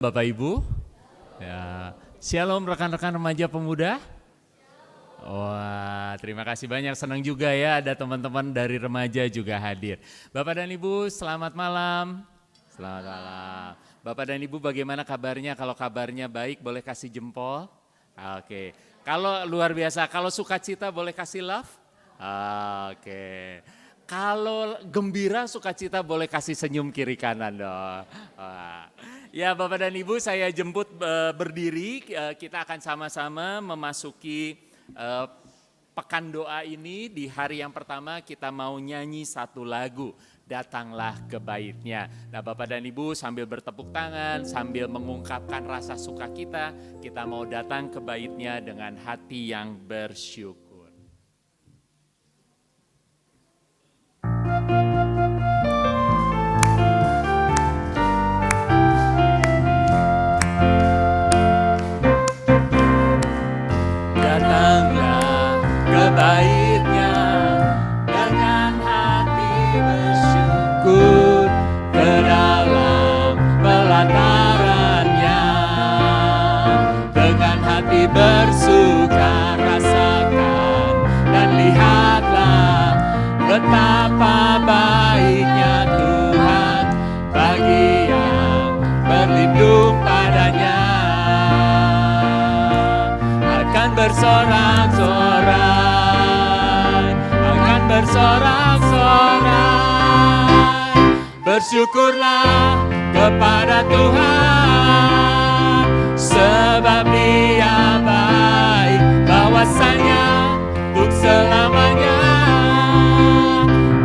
Bapak Ibu, ya, Shalom rekan-rekan remaja pemuda. Wah, terima kasih banyak, senang juga ya ada teman-teman dari remaja juga hadir. Bapak dan Ibu, selamat malam. Selamat malam. Bapak dan Ibu bagaimana kabarnya? Kalau kabarnya baik boleh kasih jempol. Oke, kalau luar biasa, kalau sukacita boleh kasih love. Oke, kalau gembira sukacita boleh kasih senyum kiri kanan dong. Wah. Ya Bapak dan Ibu, saya jemput berdiri, kita akan sama-sama memasuki pekan doa ini. Di hari yang pertama kita mau nyanyi satu lagu, Datanglah ke Baitnya. Nah Bapak dan Ibu sambil bertepuk tangan, sambil mengungkapkan rasa suka kita mau datang ke Baitnya dengan hati yang bersyukur. Datanglah ke Baitnya dengan hati bersyukur, ke dalam pelatarannya dengan hati bersuka rasakan dan lihatlah betapa baiknya Tuhan bagi yang berlindung padanya. Akan bersorak-sorai, bersyukurlah kepada Tuhan, sebab Dia baik, bahwasanya untuk selamanya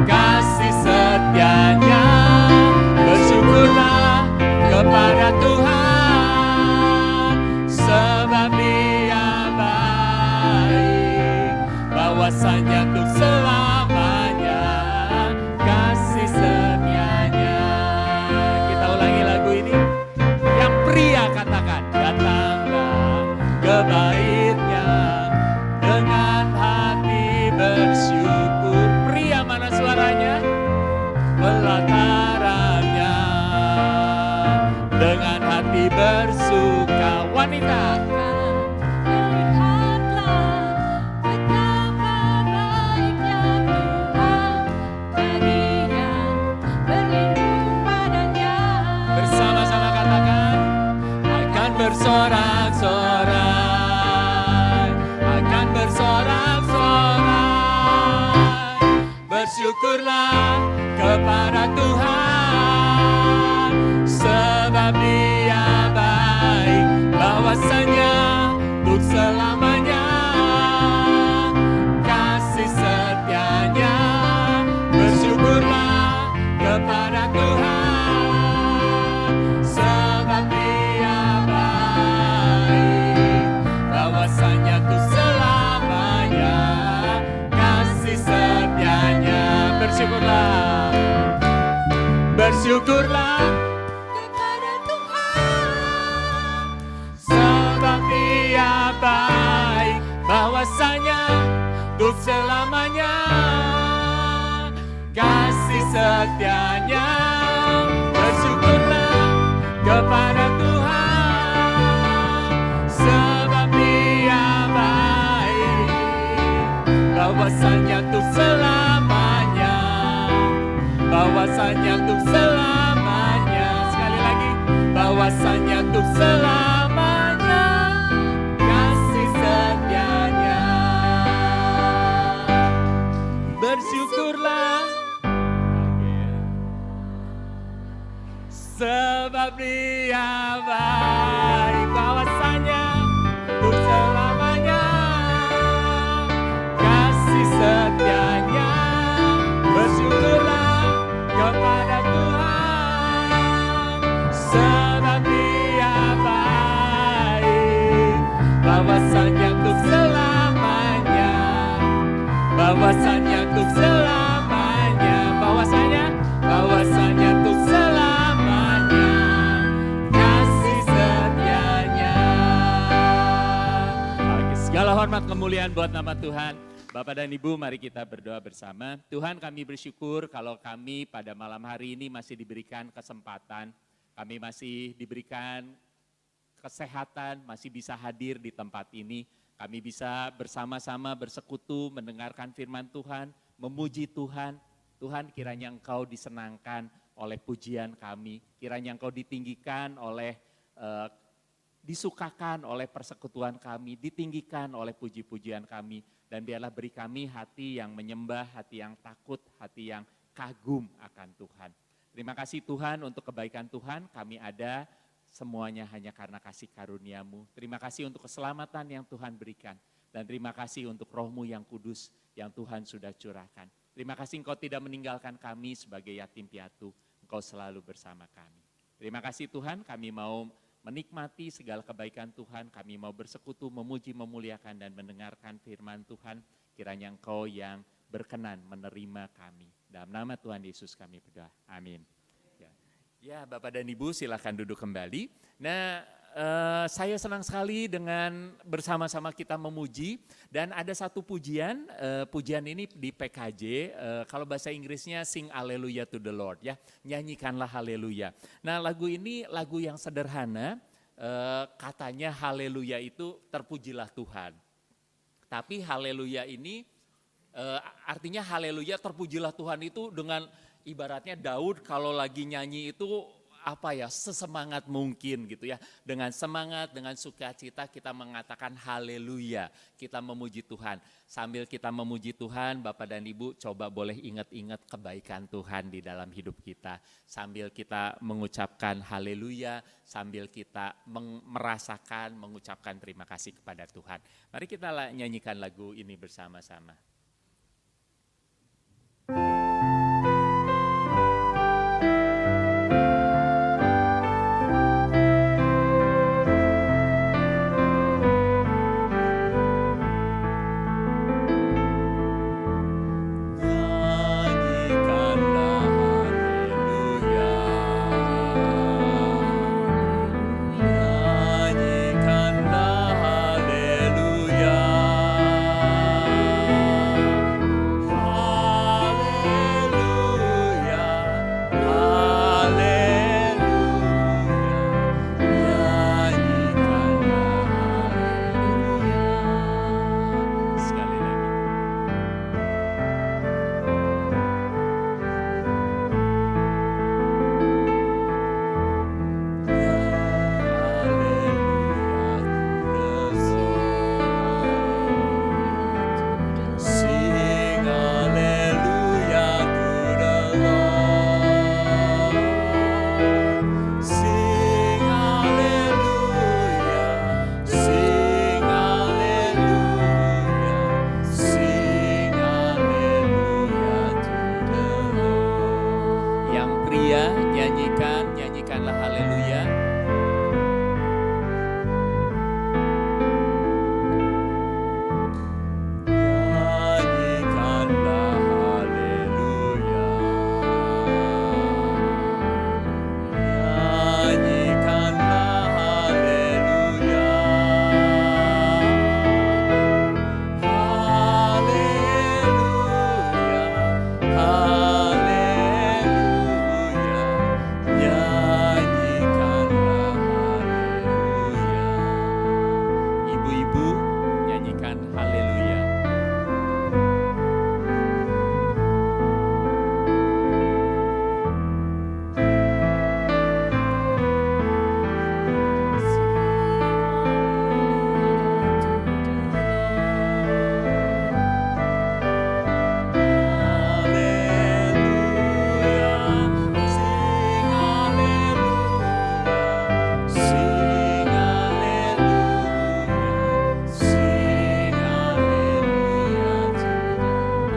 kasih setianya. Bersyukurlah kepada Tuhan, sebab Dia baik, bahwasanya untuk selamanya kasih setianya. Kita ulangi lagu ini. Yang pria katakan, datanglah ke Baitnya dengan hati bersyukur. Pria mana suaranya? Pelatarannya dengan hati bersuka. Wanita, bersama-sama katakan, akan bersorak-sorai, akan bersorak-sorai, bersyukurlah kepada Tuhan, sebab Dia baik, bahwasanya untuk selamanya kasih setianya. Bersyukurlah kepada Tuhan, sebab Dia baik, bahwasanya untuk selamanya kasih setianya. Bersyukurlah, bersyukurlah kepada Tuhan, sebab Dia baik, bahwasanya untuk selamanya kasih setianya. Bersyukurlah kepada Tuhan, sebab Dia baik, bahwasanya untuk selamanya, bahwasanya untuk selamanya. Sekali lagi, bahwasanya untuk selamanya kasih setianya. Bersyukurlah sebab Dia baik, bahwasanya untuk selamanya kasih setianya. Bersyukurlah kepada Tuhan, sebab Dia baik, bahwasanya untuk selamanya, bahwasanya untuk selamanya, bahwasanya untuk selamanya kasih setianya. Oke, segala hormat kemuliaan buat nama Tuhan. Bapak dan Ibu, mari kita berdoa bersama. Tuhan, kami bersyukur kalau kami pada malam hari ini masih diberikan kesempatan, kami masih diberikan kesehatan, masih bisa hadir di tempat ini. Kami bisa bersama-sama bersekutu, mendengarkan firman Tuhan, memuji Tuhan. Tuhan, kiranya Engkau disenangkan oleh pujian kami, kiranya Engkau ditinggikan oleh, disukakan oleh persekutuan kami, ditinggikan oleh puji-pujian kami. Dan biarlah beri kami hati yang menyembah, hati yang takut, hati yang kagum akan Tuhan. Terima kasih Tuhan untuk kebaikan Tuhan, kami ada semuanya hanya karena kasih karunia-Mu. Terima kasih untuk keselamatan yang Tuhan berikan. Dan terima kasih untuk Roh-Mu yang kudus yang Tuhan sudah curahkan. Terima kasih Engkau tidak meninggalkan kami sebagai yatim piatu. Engkau selalu bersama kami. Terima kasih Tuhan, kami mau menikmati segala kebaikan Tuhan. Kami mau bersekutu, memuji, memuliakan dan mendengarkan firman Tuhan. Kiranya Engkau yang berkenan menerima kami. Dalam nama Tuhan Yesus kami berdoa. Amin. Ya, Bapak dan Ibu silakan duduk kembali. Nah, saya senang sekali dengan bersama-sama kita memuji. Dan ada satu pujian, pujian ini di PKJ, kalau bahasa Inggrisnya sing hallelujah to the Lord ya. Nyanyikanlah haleluya. Nah, lagu ini lagu yang sederhana, katanya haleluya itu terpujilah Tuhan. Tapi haleluya ini artinya haleluya terpujilah Tuhan itu dengan ibaratnya Daud kalau lagi nyanyi itu sesemangat mungkin gitu ya. Dengan semangat, dengan sukacita kita mengatakan haleluya, kita memuji Tuhan. Sambil kita memuji Tuhan, Bapak dan Ibu coba boleh ingat-ingat kebaikan Tuhan di dalam hidup kita. Sambil kita mengucapkan haleluya, sambil kita merasakan, mengucapkan terima kasih kepada Tuhan. Mari kita nyanyikan lagu ini bersama-sama. Nyanyikanlah haleluya.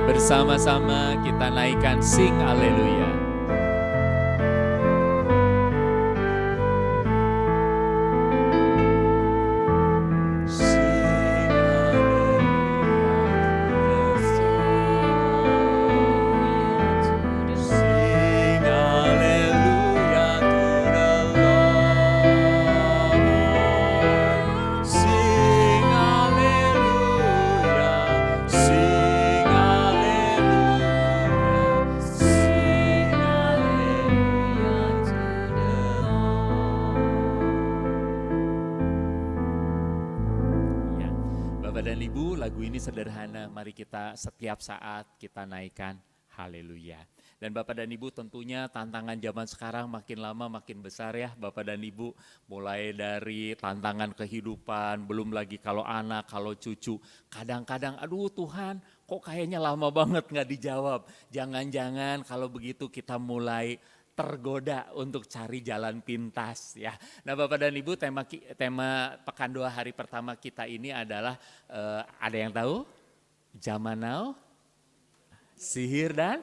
Bersama-sama kita naikkan sing haleluya. Bapak dan Ibu, lagu ini sederhana, mari kita setiap saat kita naikkan haleluya. Dan Bapak dan Ibu tentunya tantangan zaman sekarang makin lama makin besar ya Bapak dan Ibu. Mulai dari tantangan kehidupan, belum lagi kalau anak, kalau cucu. Kadang-kadang aduh Tuhan kok kayaknya lama banget gak dijawab. Jangan-jangan kalau begitu kita mulai tergoda untuk cari jalan pintas ya. Nah Bapak dan Ibu tema Pekan Doa hari pertama kita ini adalah ada yang tahu? Zaman now, sihir dan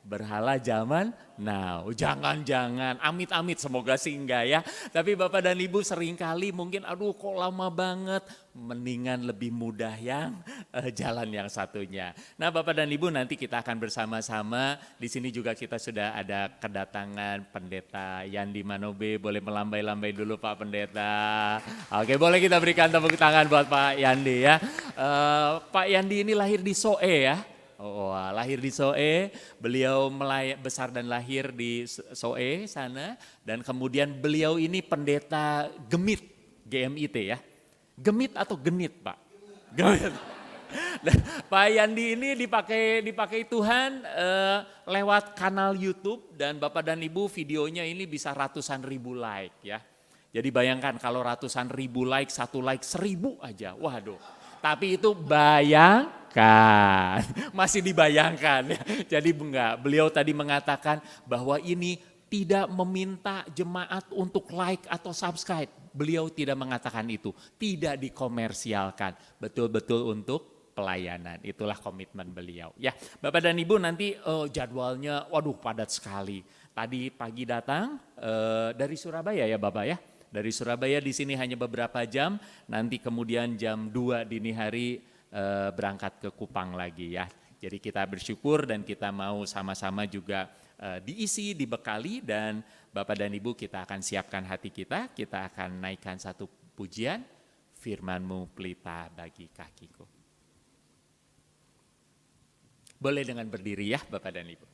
berhala zaman now. Jangan-jangan, amit-amit semoga sih enggak ya. Tapi Bapak dan Ibu seringkali mungkin aduh kok lama banget. Mendingan lebih mudah yang jalan yang satunya. Nah Bapak dan Ibu nanti kita akan bersama-sama. Di sini juga kita sudah ada kedatangan Pendeta Yandi Manobe. Boleh melambai-lambai dulu Pak Pendeta. Oke boleh kita berikan tepuk tangan buat Pak Yandi ya. Pak Yandi ini lahir di Soe ya. Oh, lahir di Soe, beliau besar dan lahir di Soe sana. Dan kemudian beliau ini pendeta Gemit, GMIT ya. Gemit atau genit Pak? Gemit. Dan Pak Yandi ini dipakai Tuhan lewat kanal YouTube. Dan Bapak dan Ibu videonya ini bisa ratusan ribu like ya. Jadi bayangkan kalau ratusan ribu like, 1 like 1000 aja, waduh. Tapi itu bayangkan, masih dibayangkan ya. Jadi enggak, beliau tadi mengatakan bahwa ini tidak meminta jemaat untuk like atau subscribe. Beliau tidak mengatakan itu, tidak dikomersialkan, betul-betul untuk pelayanan. Itulah komitmen beliau. Ya, Bapak dan Ibu nanti jadwalnya waduh padat sekali. Tadi pagi datang dari Surabaya ya Bapak ya. Dari Surabaya di sini hanya beberapa jam, nanti kemudian jam 2 dini hari berangkat ke Kupang lagi ya. Jadi kita bersyukur dan kita mau sama-sama juga diisi, dibekali dan Bapak dan Ibu kita akan siapkan hati kita akan naikkan satu pujian, firman-Mu pelita bagi kakiku. Boleh dengan berdiri ya Bapak dan Ibu.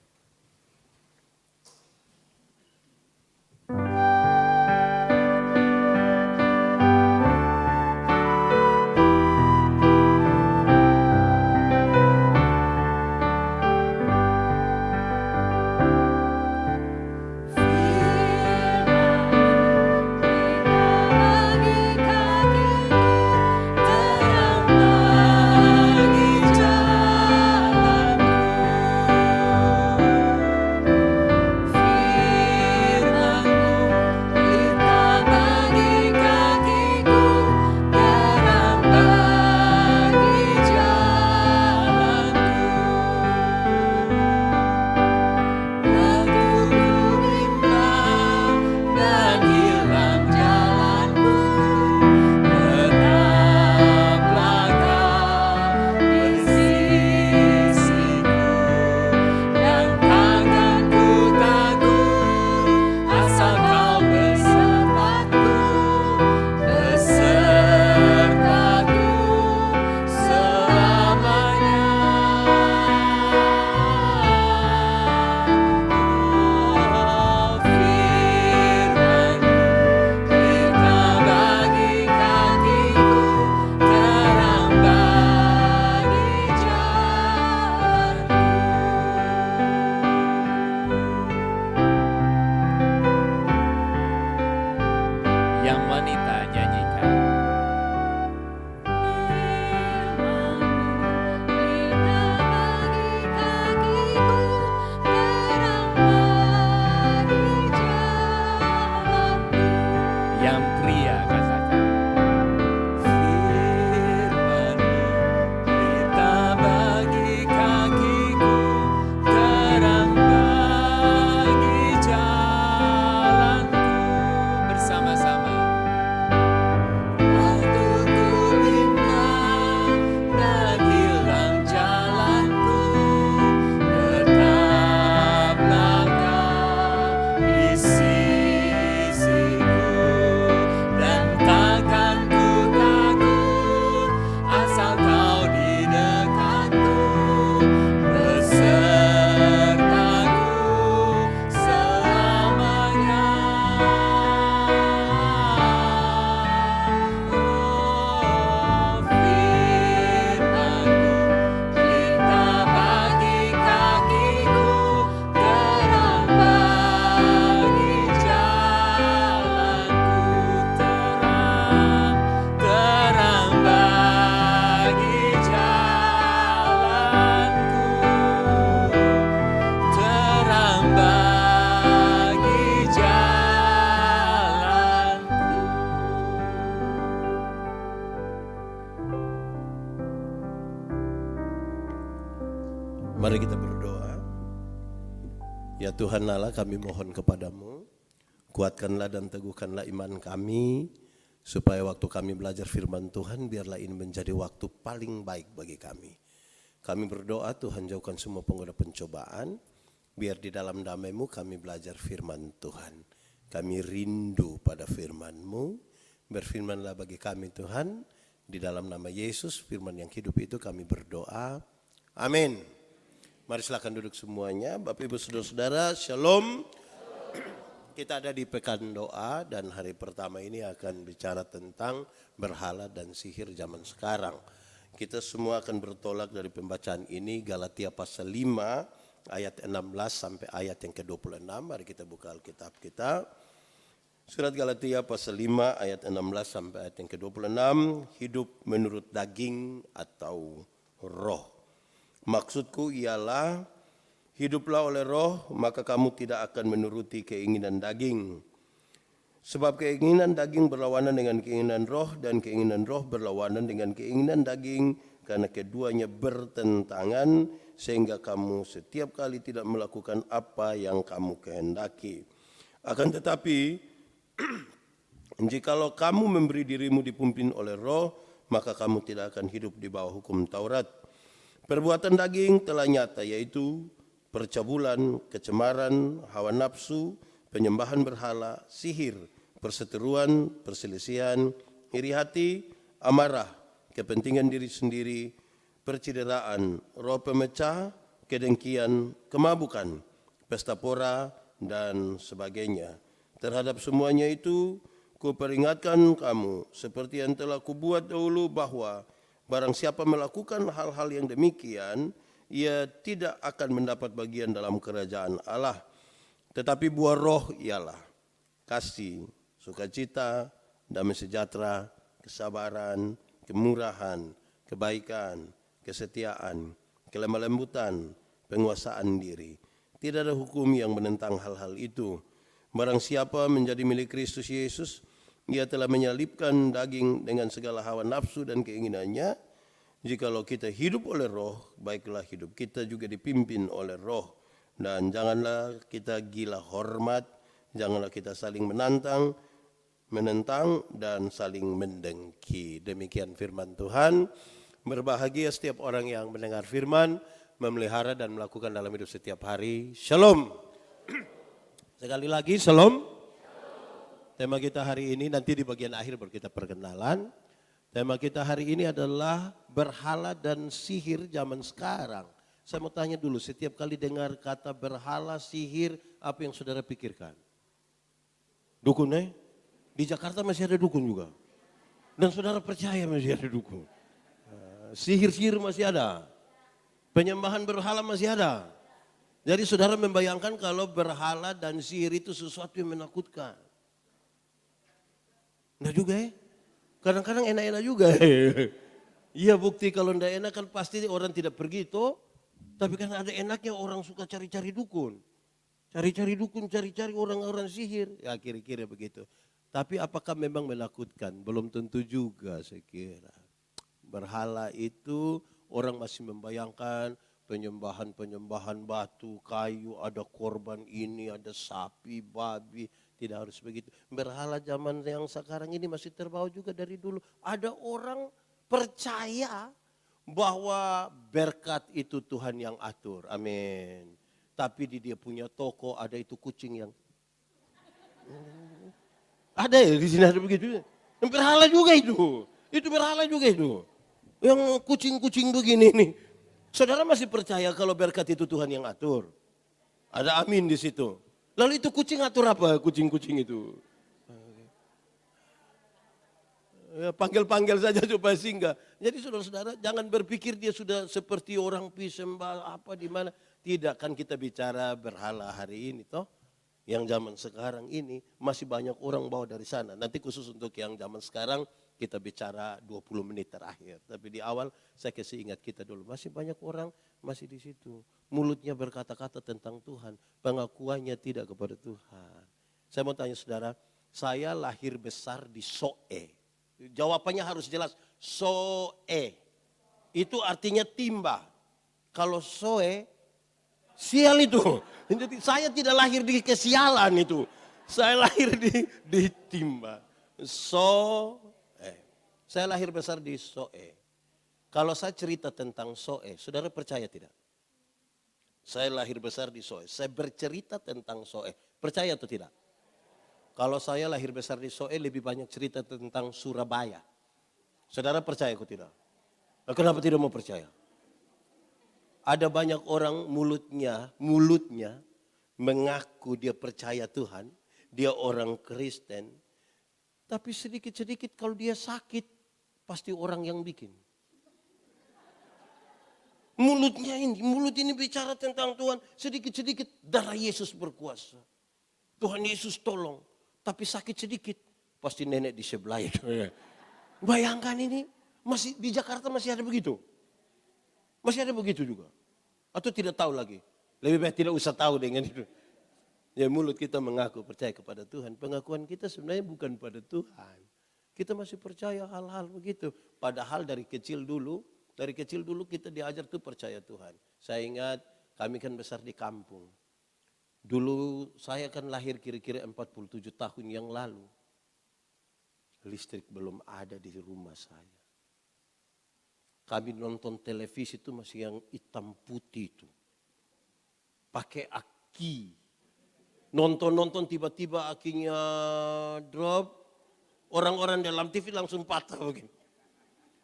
Mari kita berdoa. Ya Tuhan Allah, kami mohon kepadamu, kuatkanlah dan teguhkanlah iman kami, supaya waktu kami belajar firman Tuhan, biarlah ini menjadi waktu paling baik bagi kami. Kami berdoa Tuhan, jauhkan semua penggoda pencobaan, biar di dalam damai-Mu kami belajar firman Tuhan. Kami rindu pada firman-Mu, berfirmanlah bagi kami Tuhan, di dalam nama Yesus, firman yang hidup itu kami berdoa. Amin. Mari silakan duduk semuanya. Bapak Ibu Saudara-saudara, Shalom. Kita ada di Pekan Doa dan hari pertama ini akan bicara tentang berhala dan sihir zaman sekarang. Kita semua akan bertolak dari pembacaan ini Galatia pasal 5 ayat 16 sampai ayat yang ke-26. Mari kita buka Alkitab kita. Surat Galatia pasal 5 ayat 16 sampai ayat yang ke-26. Hidup menurut daging atau roh. Maksudku ialah hiduplah oleh roh, maka kamu tidak akan menuruti keinginan daging. Sebab keinginan daging berlawanan dengan keinginan roh dan keinginan roh berlawanan dengan keinginan daging, karena keduanya bertentangan sehingga kamu setiap kali tidak melakukan apa yang kamu kehendaki. Akan tetapi jikalau kamu memberi dirimu dipimpin oleh roh, maka kamu tidak akan hidup di bawah hukum Taurat. Perbuatan daging telah nyata, yaitu percabulan, kecemaran, hawa nafsu, penyembahan berhala, sihir, perseteruan, perselisihan, iri hati, amarah, kepentingan diri sendiri, percideraan, roh pemecah, kedengkian, kemabukan, pesta pora, dan sebagainya. Terhadap semuanya itu, kuperingatkan kamu, seperti yang telah kubuat dahulu, bahwa barang siapa melakukan hal-hal yang demikian, ia tidak akan mendapat bagian dalam kerajaan Allah. Tetapi buah roh ialah kasih, sukacita, damai sejahtera, kesabaran, kemurahan, kebaikan, kesetiaan, kelemah lembutan, penguasaan diri. Tidak ada hukum yang menentang hal-hal itu. Barang siapa menjadi milik Kristus Yesus, ia telah menyalibkan daging dengan segala hawa nafsu dan keinginannya. Jikalau kita hidup oleh roh, baiklah hidup kita juga dipimpin oleh roh. Dan janganlah kita gila hormat, janganlah kita saling menentang dan saling mendengki. Demikian firman Tuhan. Berbahagia setiap orang yang mendengar firman, memelihara dan melakukan dalam hidup setiap hari. Shalom. Sekali lagi, shalom. Tema kita hari ini, nanti di bagian akhir baru kita perkenalan. Tema kita hari ini adalah berhala dan sihir zaman sekarang. Saya mau tanya dulu, setiap kali dengar kata berhala, sihir, apa yang saudara pikirkan? Dukun Di Jakarta masih ada dukun juga. Dan saudara percaya masih ada dukun. Sihir-sihir masih ada. Penyembahan berhala masih ada. Jadi saudara membayangkan kalau berhala dan sihir itu sesuatu yang menakutkan. Enggak juga kadang-kadang enak-enak juga. Iya, bukti kalau enggak enak kan pasti orang tidak pergi toh. Tapi kan ada enaknya orang suka cari-cari dukun. Cari-cari dukun, cari-cari orang-orang sihir. Ya kira-kira begitu. Tapi apakah memang menakutkan? Belum tentu juga saya kira. Berhala itu orang masih membayangkan penyembahan batu, kayu, ada korban ini, ada sapi, babi. Tidak harus begitu. Berhala zaman yang sekarang ini masih terbawa juga dari dulu. Ada orang percaya bahwa berkat itu Tuhan yang atur. Amin. Tapi di dia punya toko ada itu kucing yang... Ada ya di sini ada begitu. Berhala juga itu. Itu berhala juga itu. Yang kucing-kucing begini nih. Saudara masih percaya kalau berkat itu Tuhan yang atur? Ada amin di situ. Lalu itu kucing atur apa? Kucing-kucing itu. Ya, panggil-panggil saja supaya singgah. Jadi saudara-saudara jangan berpikir dia sudah seperti orang pisembah apa di mana. Tidak, kan kita bicara berhala hari ini toh. Yang zaman sekarang ini masih banyak orang bawa dari sana. Nanti khusus untuk yang zaman sekarang kita bicara 20 menit terakhir. Tapi di awal saya kasih ingat kita dulu. Masih banyak orang masih di situ. Mulutnya berkata-kata tentang Tuhan. Pengakuannya tidak kepada Tuhan. Saya mau tanya saudara, saya lahir besar di Soe. Jawabannya harus jelas, Soe. Itu artinya timba. Kalau soe, sial itu. Jadi saya tidak lahir di kesialan itu. Saya lahir di timba. Saya lahir besar di Soe. Kalau saya cerita tentang Soe, saudara percaya tidak? Saya lahir besar di Soe. Saya bercerita tentang Soe. Percaya atau tidak? Kalau saya lahir besar di Soe, lebih banyak cerita tentang Surabaya. Saudara percaya atau tidak? Kenapa tidak mau percaya? Ada banyak orang mulutnya mengaku dia percaya Tuhan, dia orang Kristen, tapi sedikit-sedikit kalau dia sakit, pasti orang yang bikin. Mulut ini bicara tentang Tuhan, sedikit-sedikit darah Yesus berkuasa. Tuhan Yesus tolong, tapi sakit sedikit, pasti nenek di sebelah itu. Bayangkan ini, masih di Jakarta masih ada begitu. Masih ada begitu juga. Atau tidak tahu lagi. Lebih baik tidak usah tahu dengan itu. Ya mulut kita mengaku percaya kepada Tuhan. Pengakuan kita sebenarnya bukan pada Tuhan. Kita masih percaya hal-hal begitu. Padahal dari kecil dulu kita diajar tuh percaya Tuhan. Saya ingat kami kan besar di kampung. Dulu saya kan lahir kira-kira 47 tahun yang lalu. Listrik belum ada di rumah saya. Kami nonton televisi itu masih yang hitam putih itu. Pakai aki. Nonton tiba-tiba akinya drop. Orang-orang dalam TV langsung patah begini.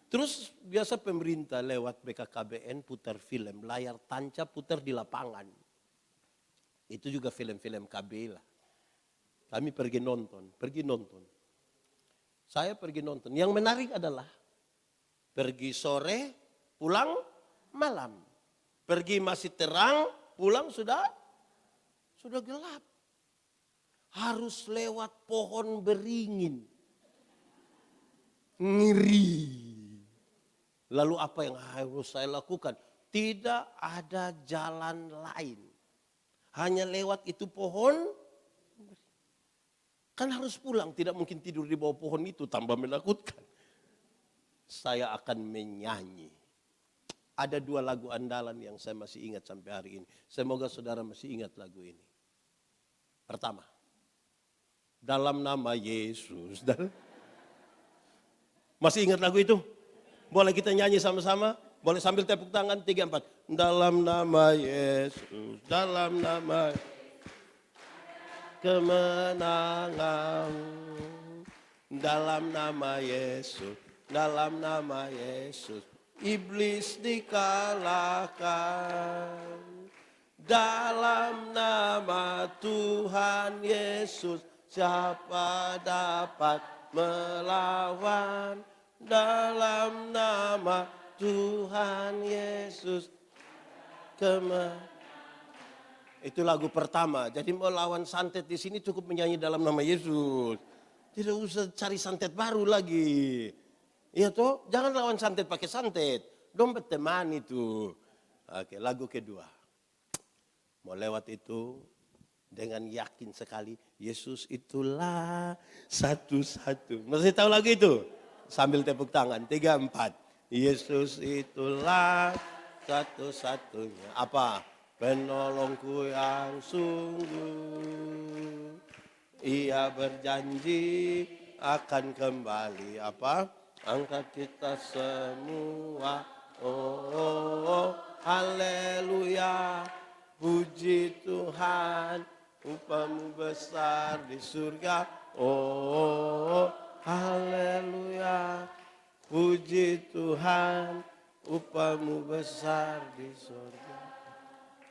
Terus biasa pemerintah lewat BKKBN putar film. Layar tancap putar di lapangan. Itu juga film-film KB lah. Kami pergi nonton. Saya pergi nonton. Yang menarik adalah pergi sore, pulang malam. Pergi masih terang, pulang sudah gelap. Harus lewat pohon beringin. Ngeri. Lalu apa yang harus saya lakukan? Tidak ada jalan lain. Hanya lewat itu pohon. Kan harus pulang, tidak mungkin tidur di bawah pohon itu, tambah menakutkan. Saya akan menyanyi. Ada 2 lagu andalan yang saya masih ingat sampai hari ini. Semoga saudara masih ingat lagu ini. Pertama, dalam nama Yesus. Masih ingat lagu itu? Boleh kita nyanyi sama-sama? Boleh sambil tepuk tangan 3, 4. Dalam nama Yesus, dalam nama kemenangan. Dalam nama Yesus, dalam nama Yesus, iblis dikalahkan. Dalam nama Tuhan Yesus, siapa dapat melawan? Dalam nama Tuhan Yesus, itu lagu pertama. Jadi mau lawan santet di sini cukup menyanyi dalam nama Yesus. Tidak usah cari santet baru lagi. Iya toh, jangan lawan santet pakai santet. Dompet teman itu. Oke, lagu kedua. Mau lewat itu dengan yakin sekali. Yesus itulah satu-satu. Masih tahu lagu itu? Sambil tepuk tangan. 3, 4. Yesus itulah satu-satunya. Apa? Penolongku yang sungguh. Ia berjanji akan kembali. Apa? Angkat kita semua. Oh, haleluya. Puji Tuhan. Upamu besar di surga. Oh, haleluya. Puji Tuhan. Upamu besar di surga.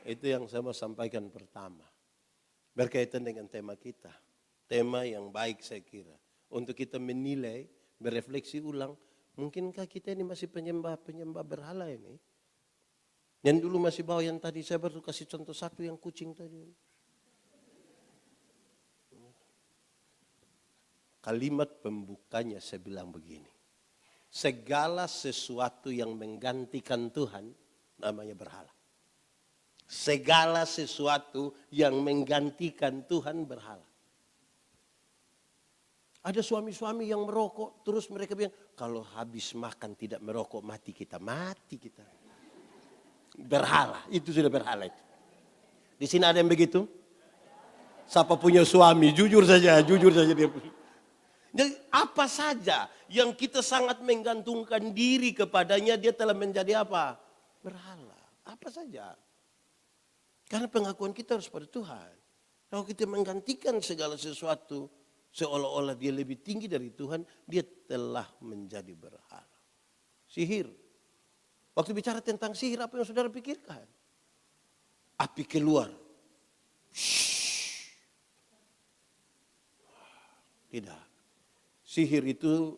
Itu yang saya mau sampaikan pertama. Berkaitan dengan tema kita. Tema yang baik saya kira. Untuk kita menilai, berefleksi ulang. Mungkinkah kita ini masih penyembah berhala ini? Yang dulu masih bawa yang tadi saya baru kasih contoh satu yang kucing tadi. Kalimat pembukanya saya bilang begini. Segala sesuatu yang menggantikan Tuhan namanya berhala. Segala sesuatu yang menggantikan Tuhan berhala. Ada suami-suami yang merokok, terus mereka bilang, kalau habis makan tidak merokok, mati kita. Berhala, itu sudah berhala itu. Di sini ada yang begitu? Siapa punya suami, jujur saja dia. Jadi apa saja yang kita sangat menggantungkan diri kepadanya, dia telah menjadi apa? Berhala. Apa saja. Karena pengakuan kita harus pada Tuhan. Kalau kita menggantikan segala sesuatu, seolah-olah dia lebih tinggi dari Tuhan, dia telah menjadi berhala. Sihir. Waktu bicara tentang sihir, apa yang saudara pikirkan? Api keluar. Shhh. Tidak. Sihir itu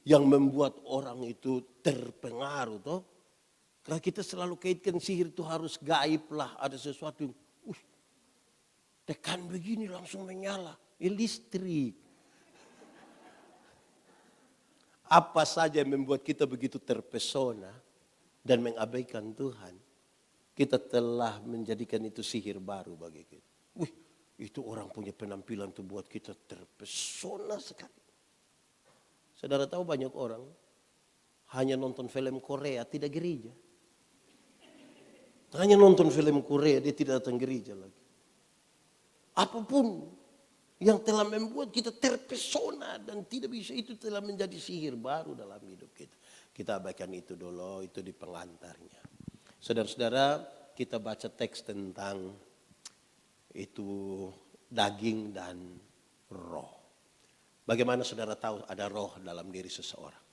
yang membuat orang itu terpengaruh. Toh. Karena kita selalu kaitkan sihir itu harus gaib lah. Ada sesuatu yang tekan begini langsung menyala. Listrik. Apa saja yang membuat kita begitu terpesona dan mengabaikan Tuhan. Kita telah menjadikan itu sihir baru bagi kita. Itu orang punya penampilan itu buat kita terpesona sekali. Saudara tahu banyak orang hanya nonton film Korea tidak gereja. Hanya nonton film Korea dia tidak datang gereja lagi. Apapun yang telah membuat kita terpesona dan tidak bisa, itu telah menjadi sihir baru dalam hidup kita. Kita abaikan itu dulu, itu di pengantarnya. Saudara-saudara, kita baca teks tentang itu daging dan roh. Bagaimana saudara tahu ada roh dalam diri seseorang?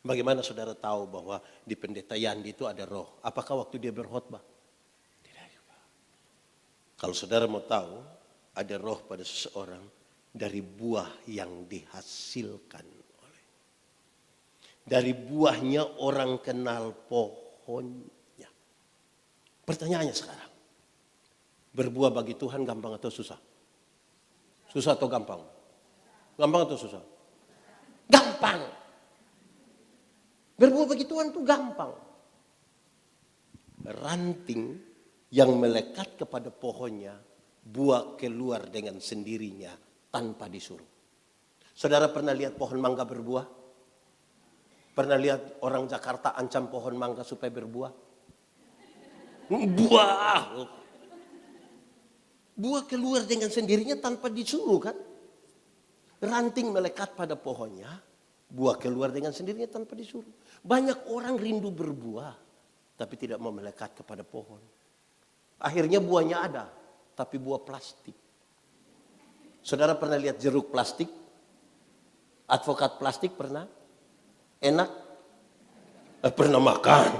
Bagaimana saudara tahu bahwa di pendeta Yandi itu ada roh? Apakah waktu dia berkhotbah? Tidak juga. Kalau saudara mau tahu ada roh pada seseorang dari buah yang dihasilkan oleh. Dari buahnya orang kenal pohonnya. Pertanyaannya sekarang. Berbuah bagi Tuhan gampang atau susah? Susah atau gampang? Gampang atau susah? Gampang. Berbuah bagi Tuhan itu gampang. Ranting yang melekat kepada pohonnya, buah keluar dengan sendirinya tanpa disuruh. Saudara pernah lihat pohon mangga berbuah? Pernah lihat orang Jakarta ancam pohon mangga supaya berbuah? Buah. Buah keluar dengan sendirinya tanpa disuruh kan? Ranting melekat pada pohonnya, buah keluar dengan sendirinya tanpa disuruh. Banyak orang rindu berbuah, tapi tidak mau melekat kepada pohon. Akhirnya buahnya ada, tapi buah plastik. Saudara pernah lihat jeruk plastik? Advokat plastik pernah? Enak? Pernah makan.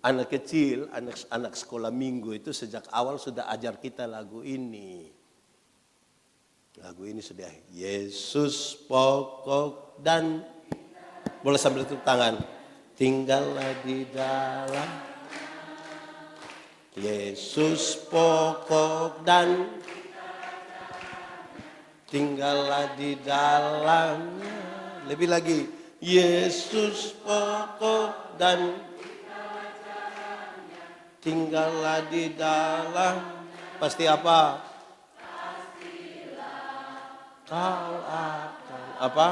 Anak kecil, anak sekolah minggu itu sejak awal sudah ajar kita lagu ini. Lagu ini sudah, Yesus pokok dan, boleh sambil tepuk tangan, tinggallah di dalam. Yesus pokok dan tinggallah di dalamnya. Lebih lagi, Yesus pokok dan tinggallah di dalam. Pasti apa? Kau akan apa?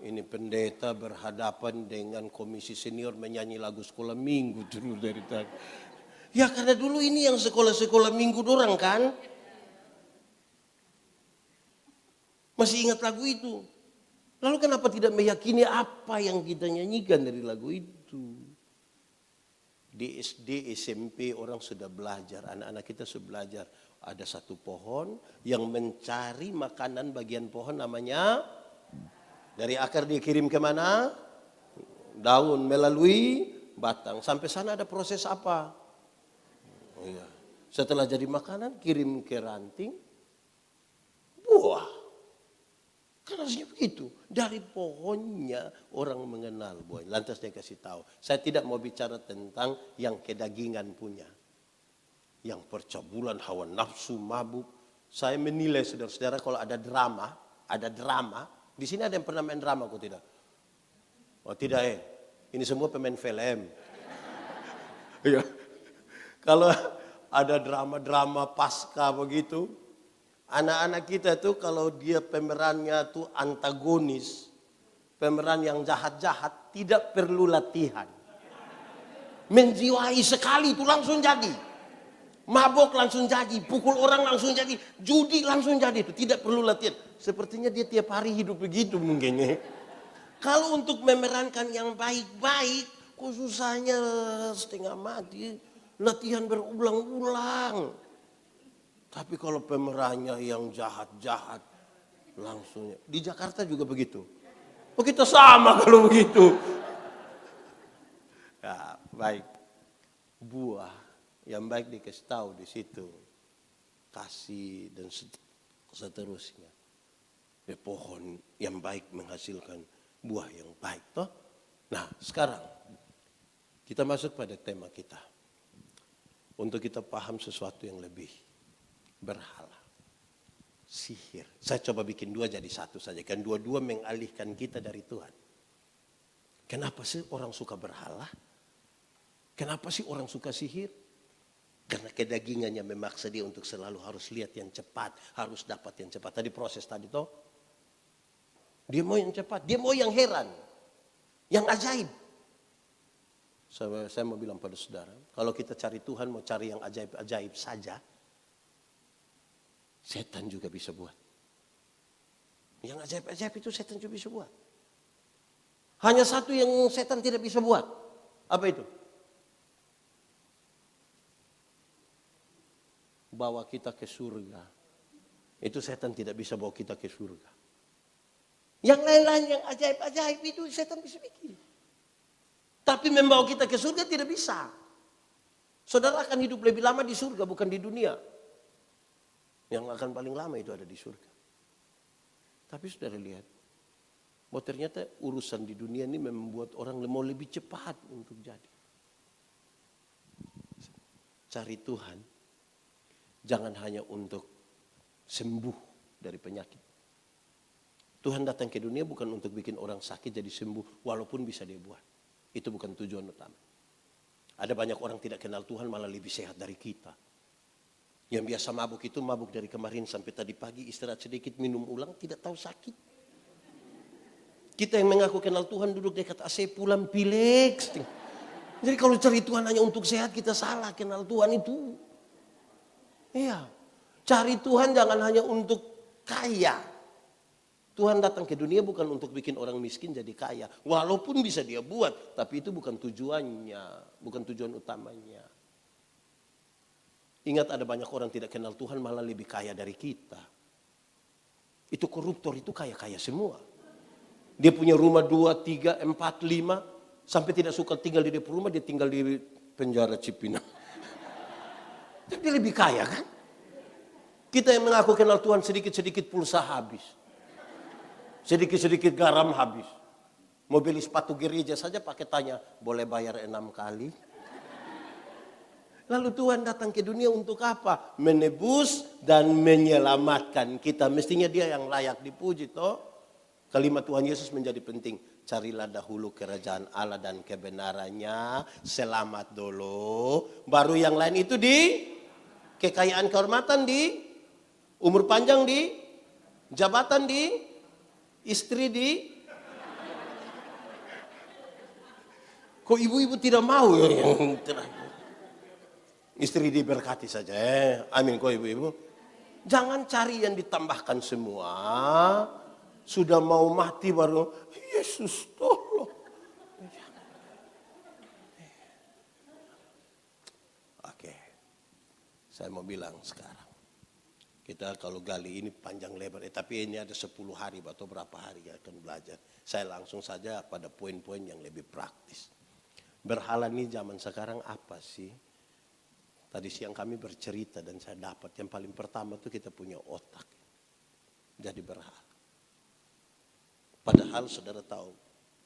Ini pendeta berhadapan dengan komisi senior menyanyi lagu sekolah minggu dulu dari tadi. Ya karena dulu ini yang sekolah-sekolah minggu dorang kan. Masih ingat lagu itu. Lalu kenapa tidak meyakini apa yang kita nyanyikan dari lagu itu? Di SD, SMP orang sudah belajar, anak-anak kita sudah belajar. Ada satu pohon yang mencari makanan bagian pohon namanya, dari akar dia kirim kemana? Daun melalui batang. Sampai sana ada proses apa? Oh iya. Setelah jadi makanan kirim ke ranting, buah. Kan harusnya begitu. Dari pohonnya orang mengenal buah. Lantas dia kasih tahu. Saya tidak mau bicara tentang yang kedagingan punya. Yang percabulan, hawa nafsu, mabuk. Saya menilai saudara-saudara kalau ada drama. Di sini ada yang pernah main drama kok tidak? Oh tidak Ini semua pemain film. Iya. Kalau ada drama-drama pasca begitu. Anak-anak kita tuh kalau dia pemerannya tuh antagonis, pemeran yang jahat-jahat tidak perlu latihan. Menjiwai sekali itu langsung jadi. Mabok langsung jadi, pukul orang langsung jadi, judi langsung jadi, itu tidak perlu latihan. Sepertinya dia tiap hari hidup begitu mungkin ya. Kalau untuk memerankan yang baik-baik, kok susahnya setengah mati, latihan berulang-ulang. Tapi kalau pemerannya yang jahat-jahat, langsungnya. Di Jakarta juga begitu. Oh kita sama kalau begitu. Ya, baik. Buah yang baik dikasih tahu di situ. Kasih dan seterusnya. Ya, pohon yang baik menghasilkan buah yang baik. Toh? Nah sekarang kita masuk pada tema kita. Untuk kita paham sesuatu yang lebih berhala. Sihir. Saya coba bikin dua jadi satu saja. Kan dua-dua mengalihkan kita dari Tuhan. Kenapa sih orang suka berhala? Kenapa sih orang suka sihir? Karena kedagingannya memaksa dia untuk selalu harus lihat yang cepat. Harus dapat yang cepat. Tadi proses tadi toh. Dia mau yang cepat. Dia mau yang heran. Yang ajaib. Saya mau bilang pada saudara. Kalau kita cari Tuhan mau cari yang ajaib-ajaib saja. Setan juga bisa buat. Yang ajaib-ajaib itu setan juga bisa buat. Hanya satu yang setan tidak bisa buat. Apa itu? Bawa kita ke surga. Itu setan tidak bisa bawa kita ke surga. Yang lain-lain yang ajaib-ajaib itu setan bisa bikin. Tapi membawa kita ke surga tidak bisa. Saudara akan hidup lebih lama di surga bukan di dunia. Yang akan paling lama itu ada di surga. Tapi saudara lihat. Bahwa ternyata urusan di dunia ini membuat orang mau lebih cepat untuk jadi. Cari Tuhan. Jangan hanya untuk sembuh dari penyakit. Tuhan datang ke dunia bukan untuk bikin orang sakit jadi sembuh. Walaupun bisa dia buat. Itu bukan tujuan utama. Ada banyak orang tidak kenal Tuhan malah lebih sehat dari kita. Yang biasa mabuk itu mabuk dari kemarin sampai tadi pagi istirahat sedikit minum ulang tidak tahu sakit. Kita yang mengaku kenal Tuhan duduk dekat AC pulang pilek. Jadi kalau cari Tuhan hanya untuk sehat kita salah kenal Tuhan itu. Iya. Cari Tuhan jangan hanya untuk kaya. Tuhan datang ke dunia bukan untuk bikin orang miskin jadi kaya. Walaupun bisa dia buat. Tapi itu bukan tujuannya. Bukan tujuan utamanya. Ingat ada banyak orang tidak kenal Tuhan malah lebih kaya dari kita. Itu koruptor itu kaya-kaya semua. Dia punya rumah 2, 3, 4, 5. Sampai tidak suka tinggal di rumah dia tinggal di penjara Cipinang. Tapi dia lebih kaya kan? Kita yang mengaku kenal Tuhan sedikit-sedikit pulsa habis. Sedikit-sedikit garam habis. Mau beli sepatu gereja saja pakai tanya, boleh bayar 6 kali? Lalu Tuhan datang ke dunia untuk apa? Menebus dan menyelamatkan kita. Mestinya dia yang layak dipuji toh. Kalimat Tuhan Yesus menjadi penting. Carilah dahulu kerajaan Allah dan kebenarannya. Selamat dulu. Baru yang lain itu di kekayaan kehormatan di. Umur panjang di. Jabatan di. Istri di. Kok ibu-ibu tidak mau ya yang terakhir? Istri diberkati saja. Amin kok ibu-ibu. Jangan cari yang ditambahkan semua. Sudah mau mati baru. Yesus tolong. Oke. Saya mau bilang sekarang. Kita kalau gali ini panjang lebar. Tapi ini ada 10 hari atau berapa hari akan belajar. Saya langsung saja pada poin-poin yang lebih praktis. Berhala ini zaman sekarang apa sih? Tadi siang kami bercerita dan saya dapat yang paling pertama itu kita punya otak. Jadi berhala. Padahal saudara tahu,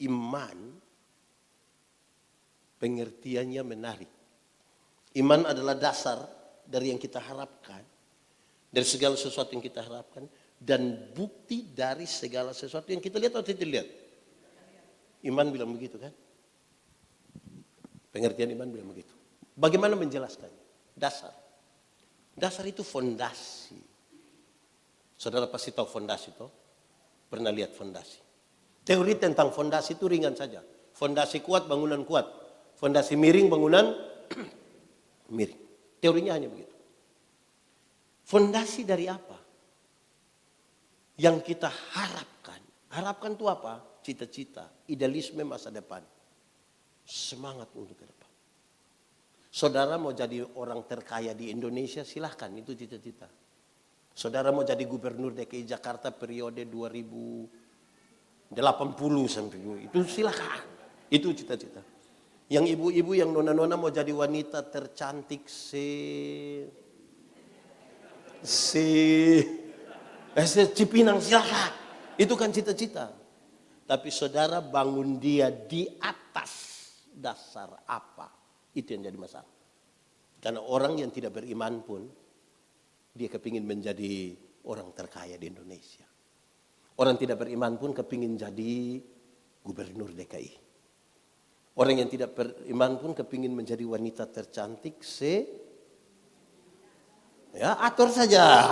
iman pengertiannya menarik. Iman adalah dasar dari yang kita harapkan. Dari segala sesuatu yang kita harapkan. Dan bukti dari segala sesuatu yang kita lihat atau tidak lihat. Iman bilang begitu kan. Pengertian iman bilang begitu. Bagaimana menjelaskannya? Dasar. Dasar itu fondasi. Saudara pasti tahu fondasi toh? Pernah lihat fondasi? Teori tentang fondasi itu ringan saja. Fondasi kuat, bangunan kuat. Fondasi miring, bangunan miring. Teorinya hanya begitu. Fondasi dari apa? Yang kita harapkan. Harapkan itu apa? Cita-cita, idealisme masa depan. Semangat untuk ke depan. Saudara mau jadi orang terkaya di Indonesia, silahkan, itu cita-cita. Saudara mau jadi gubernur DKI Jakarta periode 2080 sampai itu silahkan. Itu cita-cita. Yang ibu-ibu, yang nona-nona mau jadi wanita tercantik Cipinang, silahkan. Itu kan cita-cita. Tapi saudara bangun dia di atas dasar apa? Itu yang jadi masalah. Karena orang yang tidak beriman pun, dia kepingin menjadi orang terkaya di Indonesia. Orang tidak beriman pun kepingin jadi gubernur DKI. Orang yang tidak beriman pun kepingin menjadi wanita tercantik ya, atur saja.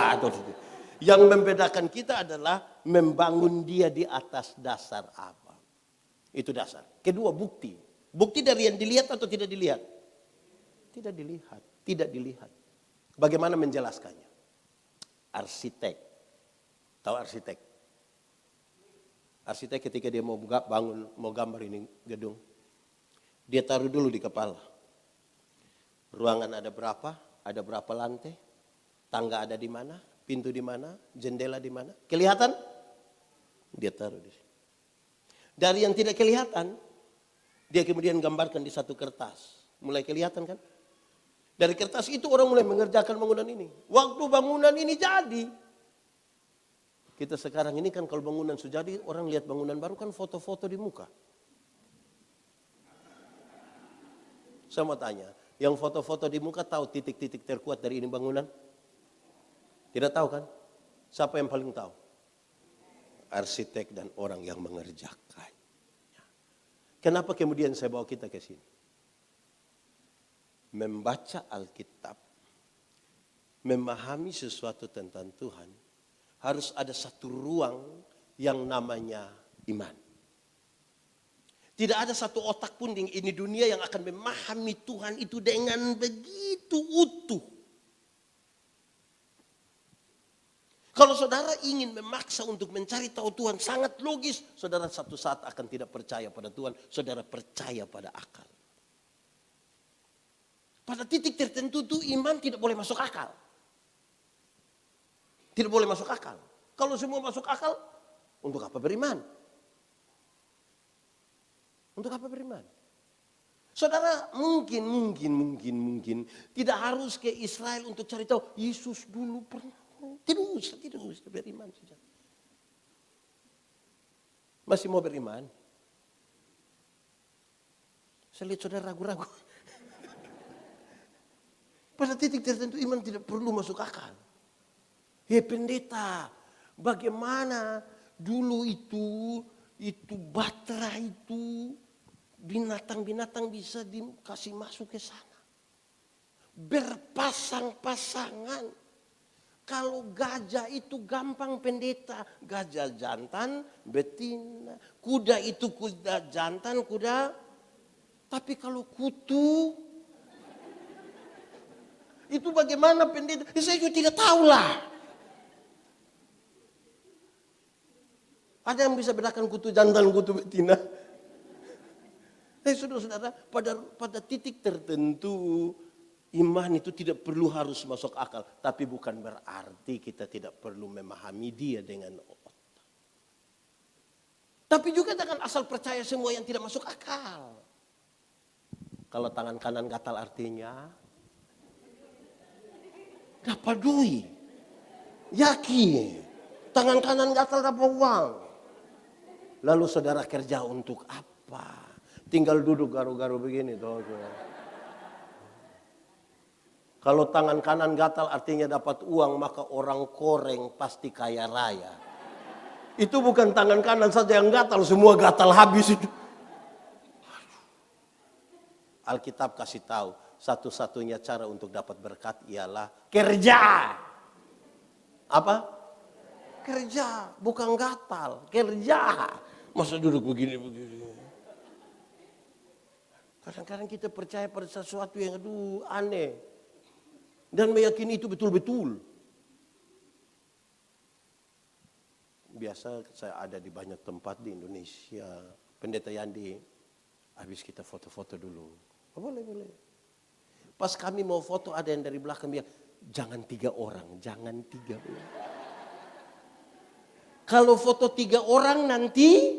Yang membedakan kita adalah membangun dia di atas dasar apa. Itu dasar. Kedua, bukti. Bukti dari yang dilihat atau tidak dilihat? Tidak dilihat. Tidak dilihat. Bagaimana menjelaskannya? Arsitek. Tahu arsitek? Arsitek ketika dia mau bangun, mau gambar ini gedung. Dia taruh dulu di kepala. Ruangan ada berapa lantai, tangga ada di mana, pintu di mana, jendela di mana. Kelihatan? Dia taruh di sini. Dari yang tidak kelihatan, dia kemudian gambarkan di satu kertas. Mulai kelihatan kan? Dari kertas itu orang mulai mengerjakan bangunan ini. Waktu bangunan ini jadi. Kita sekarang ini kan kalau bangunan sudah jadi, orang lihat bangunan baru kan foto-foto di muka. Saya mau tanya, yang foto-foto di muka tahu titik-titik terkuat dari ini bangunan? Tidak tahu kan? Siapa yang paling tahu? Arsitek dan orang yang mengerjakan. Kenapa kemudian saya bawa kita ke sini? Membaca Alkitab, memahami sesuatu tentang Tuhan, harus ada satu ruang yang namanya iman. Tidak ada satu otak pun di ini dunia yang akan memahami Tuhan itu dengan begitu utuh. Kalau saudara ingin memaksa untuk mencari tahu Tuhan sangat logis, saudara satu saat akan tidak percaya pada Tuhan, saudara percaya pada akal. Pada titik tertentu itu iman tidak boleh masuk akal. Tidak boleh masuk akal. Kalau semua masuk akal, untuk apa beriman? Untuk apa beriman? Saudara mungkin tidak harus ke Israel untuk cari tahu Yesus dulu pernah. Tidak usah beriman saja. Masih mau beriman? Saya lihat saudara ragu-ragu. Pada titik tertentu iman tidak perlu masuk akal. Pendeta, bagaimana dulu itu Batra itu binatang-binatang bisa dikasih masuk ke sana. Berpasang-pasangan. Kalau gajah itu gampang pendeta. Gajah jantan, betina. Kuda itu kuda jantan, kuda. Tapi kalau kutu, itu bagaimana pendeta? Saya juga tidak tahu lah. Ada yang bisa bedakan kutu jantan, kutu betina? Saudara-saudara, pada titik tertentu iman itu tidak perlu harus masuk akal. Tapi bukan berarti kita tidak perlu memahami dia dengan otak. Tapi juga jangan asal percaya semua yang tidak masuk akal. Kalau tangan kanan gatal artinya dapat duit. Yakin. Tangan kanan gatal dapat uang. Lalu saudara kerja untuk apa? Tinggal duduk garu-garu begini. Kalau tangan kanan gatal artinya dapat uang, maka orang koreng pasti kaya raya. Itu bukan tangan kanan saja yang gatal, semua gatal habis itu. Alkitab kasih tahu, satu-satunya cara untuk dapat berkat ialah kerja. Apa? Kerja, bukan gatal, kerja. Masa duduk begini-begini. Kadang-kadang kita percaya pada sesuatu yang aneh. Dan meyakini itu betul-betul. Biasa saya ada di banyak tempat di Indonesia. Pendeta Yandi, habis kita foto-foto dulu. Boleh, boleh. Pas kami mau foto ada yang dari belakang bilang, jangan 3 orang, jangan 3 orang. Kalau foto 3 orang nanti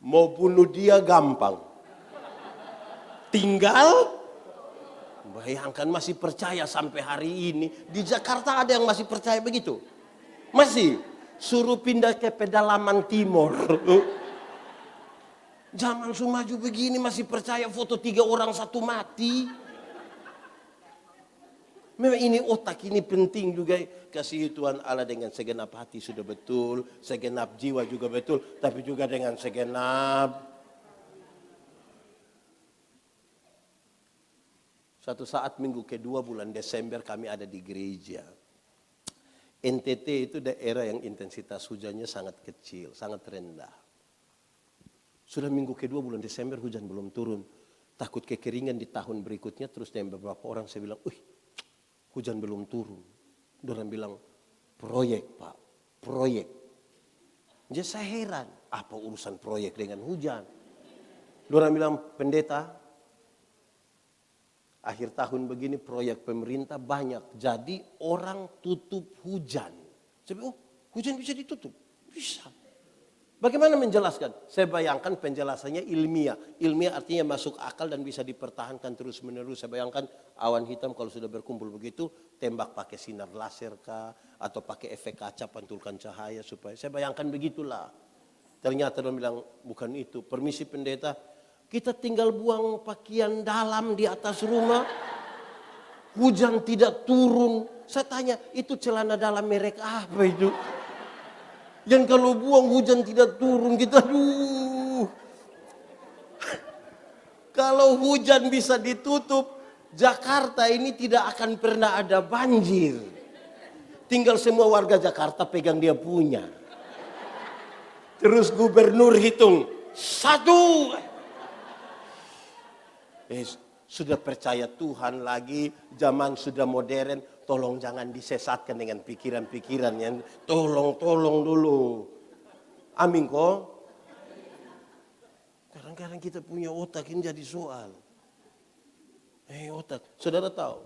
mau bunuh dia gampang. Tinggal, bayangkan masih percaya sampai hari ini. Di Jakarta ada yang masih percaya begitu. Masih. Suruh pindah ke pedalaman timur. Zaman sumaju begini masih percaya foto 3 orang 1 mati. Memang ini otak, ini penting juga. Kasih Tuhan Allah dengan segenap hati sudah betul. Segenap jiwa juga betul. Tapi juga dengan segenap. Suatu saat minggu kedua bulan Desember kami ada di gereja. NTT itu daerah yang intensitas hujannya sangat kecil, sangat rendah. Sudah minggu kedua bulan Desember hujan belum turun. Takut kekeringan di tahun berikutnya. Terus dengan beberapa orang saya bilang, hujan belum turun. Orang bilang, proyek Pak, proyek. Jadi saya heran, apa urusan proyek dengan hujan? Orang bilang, pendeta, akhir tahun begini proyek pemerintah banyak. Jadi orang tutup hujan. Saya bilang, hujan bisa ditutup? Bisa. Bagaimana menjelaskan? Saya bayangkan penjelasannya ilmiah. Ilmiah artinya masuk akal dan bisa dipertahankan terus menerus. Saya bayangkan awan hitam kalau sudah berkumpul begitu, tembak pakai sinar laser kah, atau pakai efek kaca pantulkan cahaya supaya. Saya bayangkan begitulah. Ternyata dia bilang bukan itu. Permisi pendeta, kita tinggal buang pakaian dalam di atas rumah. Hujan tidak turun. Saya tanya, itu celana dalam merek apa itu? Yang kalau buang hujan tidak turun kita, Kalau hujan bisa ditutup, Jakarta ini tidak akan pernah ada banjir. Tinggal semua warga Jakarta pegang dia punya. Terus gubernur hitung, 1. Sudah percaya Tuhan lagi, zaman sudah modern, tolong jangan disesatkan dengan pikiran-pikiran yang tolong dulu. Amin kok. Kadang-kadang kita punya otak ini jadi soal. Otak. Saudara tahu,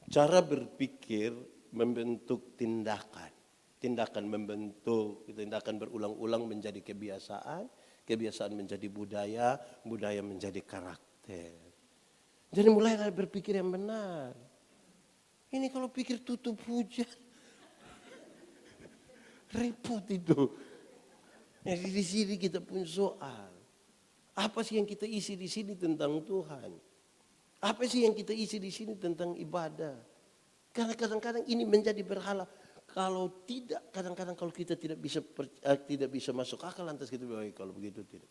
cara berpikir membentuk tindakan. Tindakan membentuk, tindakan berulang-ulang menjadi kebiasaan. Kebiasaan menjadi budaya, budaya menjadi karakter. Jadi mulailah berpikir yang benar. Ini kalau pikir tutup hujan, repot itu. Jadi di sini kita punya soal. Apa sih yang kita isi di sini tentang Tuhan? Apa sih yang kita isi di sini tentang ibadah? Karena kadang-kadang ini menjadi berhala. Kalau tidak, kadang-kadang kalau kita tidak bisa masuk akal, lantas kita bilang kalau begitu tidak.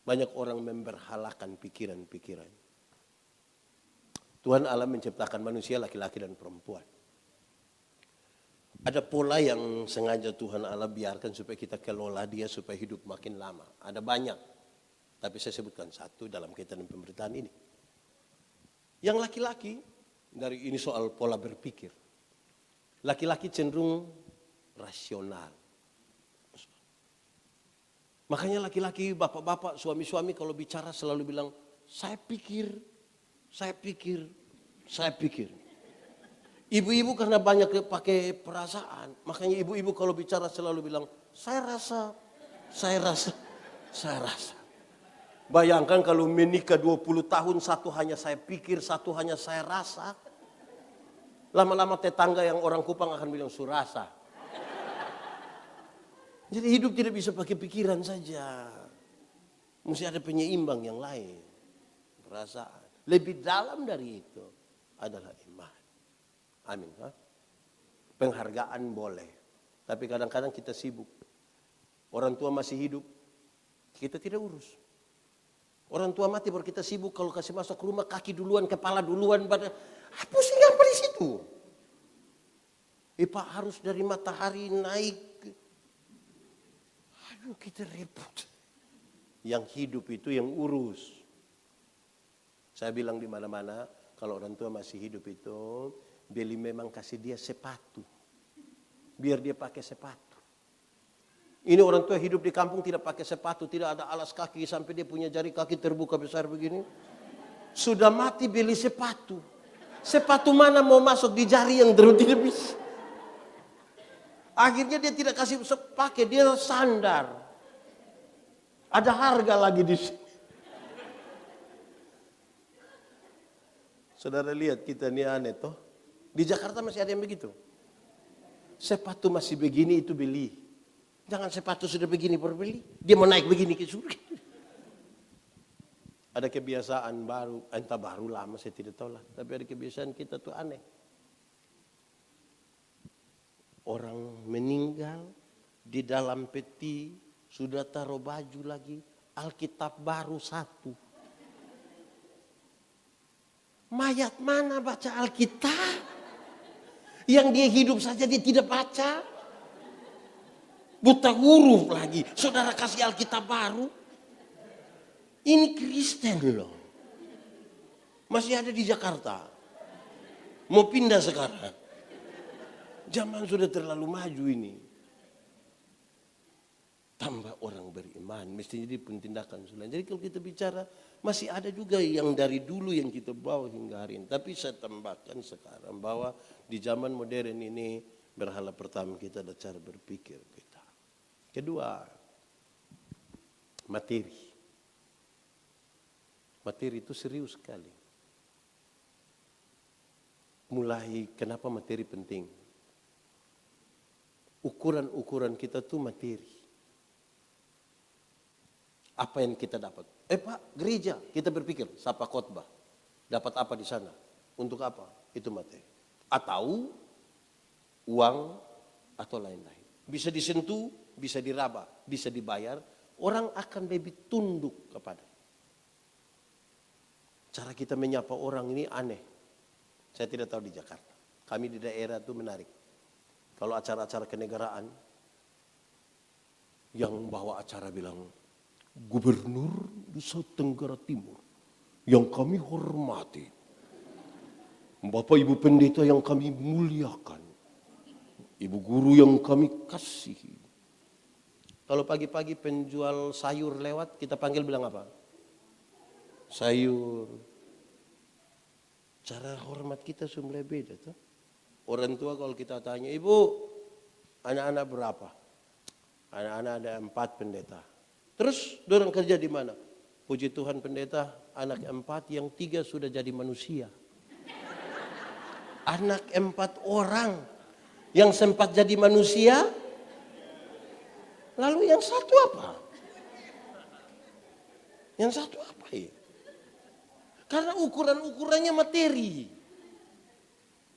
Banyak orang memberhalakan pikiran-pikiran. Tuhan Allah menciptakan manusia laki-laki dan perempuan. Ada pola yang sengaja Tuhan Allah biarkan supaya kita kelola dia supaya hidup makin lama. Ada banyak. Tapi saya sebutkan satu dalam kaitan dengan pemberitaan ini. Yang laki-laki, dari ini soal pola berpikir. Laki-laki cenderung rasional. Makanya laki-laki, bapak-bapak, suami-suami kalau bicara selalu bilang, saya pikir. Ibu-ibu karena banyak pakai perasaan, makanya ibu-ibu kalau bicara selalu bilang, saya rasa. Bayangkan kalau menikah 20 tahun, satu hanya saya pikir, satu hanya saya rasa. Lama-lama tetangga yang orang Kupang akan bilang, surasa. Jadi hidup tidak bisa pakai pikiran saja. Mesti ada penyeimbang yang lain. Perasaan. Lebih dalam dari itu adalah iman. Amin. Penghargaan boleh. Tapi kadang-kadang kita sibuk. Orang tua masih hidup, kita tidak urus. Orang tua mati baru kita sibuk kalau kasih masuk rumah kaki duluan, kepala duluan. Pusing apa di situ? Pak harus dari matahari naik. Aduh kita repot. Yang hidup itu yang urus. Saya bilang di mana-mana, kalau orang tua masih hidup itu, beli memang kasih dia sepatu. Biar dia pakai sepatu. Ini orang tua hidup di kampung tidak pakai sepatu, tidak ada alas kaki sampai dia punya jari kaki terbuka besar begini. Sudah mati beli sepatu. Sepatu mana mau masuk di jari yang terus tidak bisa. Akhirnya dia tidak kasih pakai, dia sandar. Ada harga lagi di sini. Saudara lihat kita ini aneh toh. Di Jakarta masih ada yang begitu. Sepatu masih begini itu beli. Jangan sepatu sudah begini baru beli. Dia mau naik begini ke surga. Ada kebiasaan baru, entah baru lama saya tidak tahu lah. Tapi ada kebiasaan kita tuh aneh. Orang meninggal di dalam peti sudah taruh baju lagi. Alkitab baru 1. Mayat mana baca Alkitab? Yang dia hidup saja dia tidak baca. Buta huruf lagi. Saudara kasih Alkitab baru. Ini Kristen loh. Masih ada di Jakarta. Mau pindah sekarang. Zaman sudah terlalu maju ini. Tambah orang beriman, mestinya jadi tindakan selain. Jadi kalau kita bicara, masih ada juga yang dari dulu yang kita bawa hingga hari ini. Tapi saya tambahkan sekarang bahwa di zaman modern ini, berhala pertama kita ada cara berpikir kita. Kedua, materi. Materi itu serius sekali. Mulai kenapa materi penting? Ukuran-ukuran kita tuh materi. Apa yang kita dapat? Pak, gereja. Kita berpikir, siapa khotbah? Dapat apa di sana? Untuk apa? Itu materi. Atau uang atau lain-lain. Bisa disentuh, bisa diraba, bisa dibayar. Orang akan lebih tunduk kepada. Cara kita menyapa orang ini aneh. Saya tidak tahu di Jakarta. Kami di daerah itu menarik. Kalau acara-acara kenegaraan, yang bawa acara bilang, Gubernur Nusa Tenggara Timur yang kami hormati, Bapak Ibu Pendeta yang kami muliakan, Ibu Guru yang kami kasihi. Kalau pagi-pagi penjual sayur lewat, kita panggil bilang apa? Sayur. Cara hormat kita sudah beda tuh. Orang tua kalau kita tanya, Ibu, anak-anak berapa? Anak-anak ada 4 pendeta. Terus dorang kerja di mana? Puji Tuhan pendeta, anak 4 yang 3 sudah jadi manusia. Anak 4 orang yang sempat jadi manusia, lalu yang satu apa? Yang satu apa ya? Karena ukuran-ukurannya materi.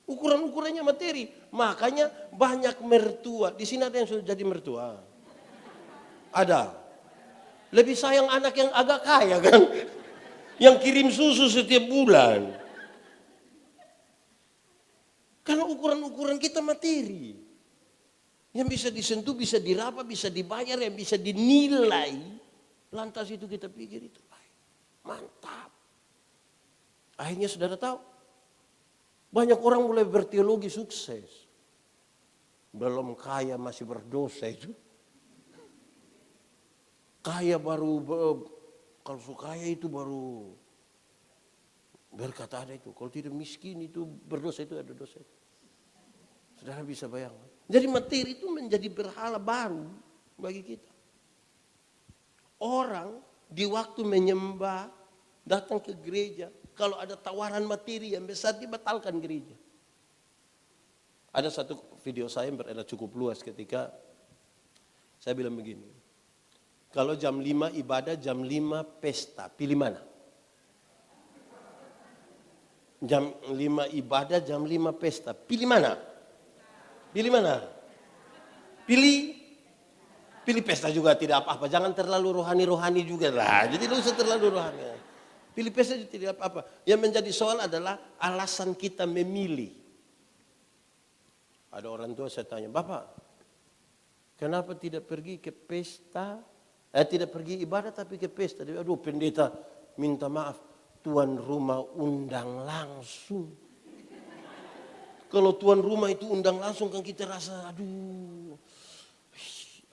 Ukuran-ukurannya materi. Makanya banyak mertua. Di sini ada yang sudah jadi mertua. Ada. Lebih sayang anak yang agak kaya kan. Yang kirim susu setiap bulan. Karena ukuran-ukuran kita materi. Yang bisa disentuh, bisa diraba, bisa dibayar, yang bisa dinilai. Lantas itu kita pikir itu baik. Mantap. Akhirnya saudara tahu. Banyak orang mulai berteologi sukses. Belum kaya masih berdosa itu. Kaya baru, kalau kaya itu baru berkata ada itu. Kalau tidak miskin itu berdosa itu ada dosa. Saudara bisa bayangkan. Jadi materi itu menjadi berhala baru bagi kita. Orang di waktu menyembah datang ke gereja. Kalau ada tawaran materi yang besar dibatalkan gereja. Ada satu video saya yang beredar cukup luas ketika saya bilang begini. Kalau jam 5 ibadah, jam 5 pesta. Pilih mana? Jam 5 ibadah, jam 5 pesta. Pilih mana? Pilih mana? Pilih pesta juga tidak apa-apa. Jangan terlalu rohani-rohani juga lah. Jadi tidak usah terlalu rohani. Pilih pesta juga tidak apa-apa. Yang menjadi soal adalah alasan kita memilih. Ada orang tua saya tanya, Bapak, kenapa tidak pergi ke pesta? Tidak pergi ibadah tapi ke pesta. Dia, aduh pendeta, minta maaf, tuan rumah undang langsung. Kalau tuan rumah itu undang langsung kan kita rasa, aduh.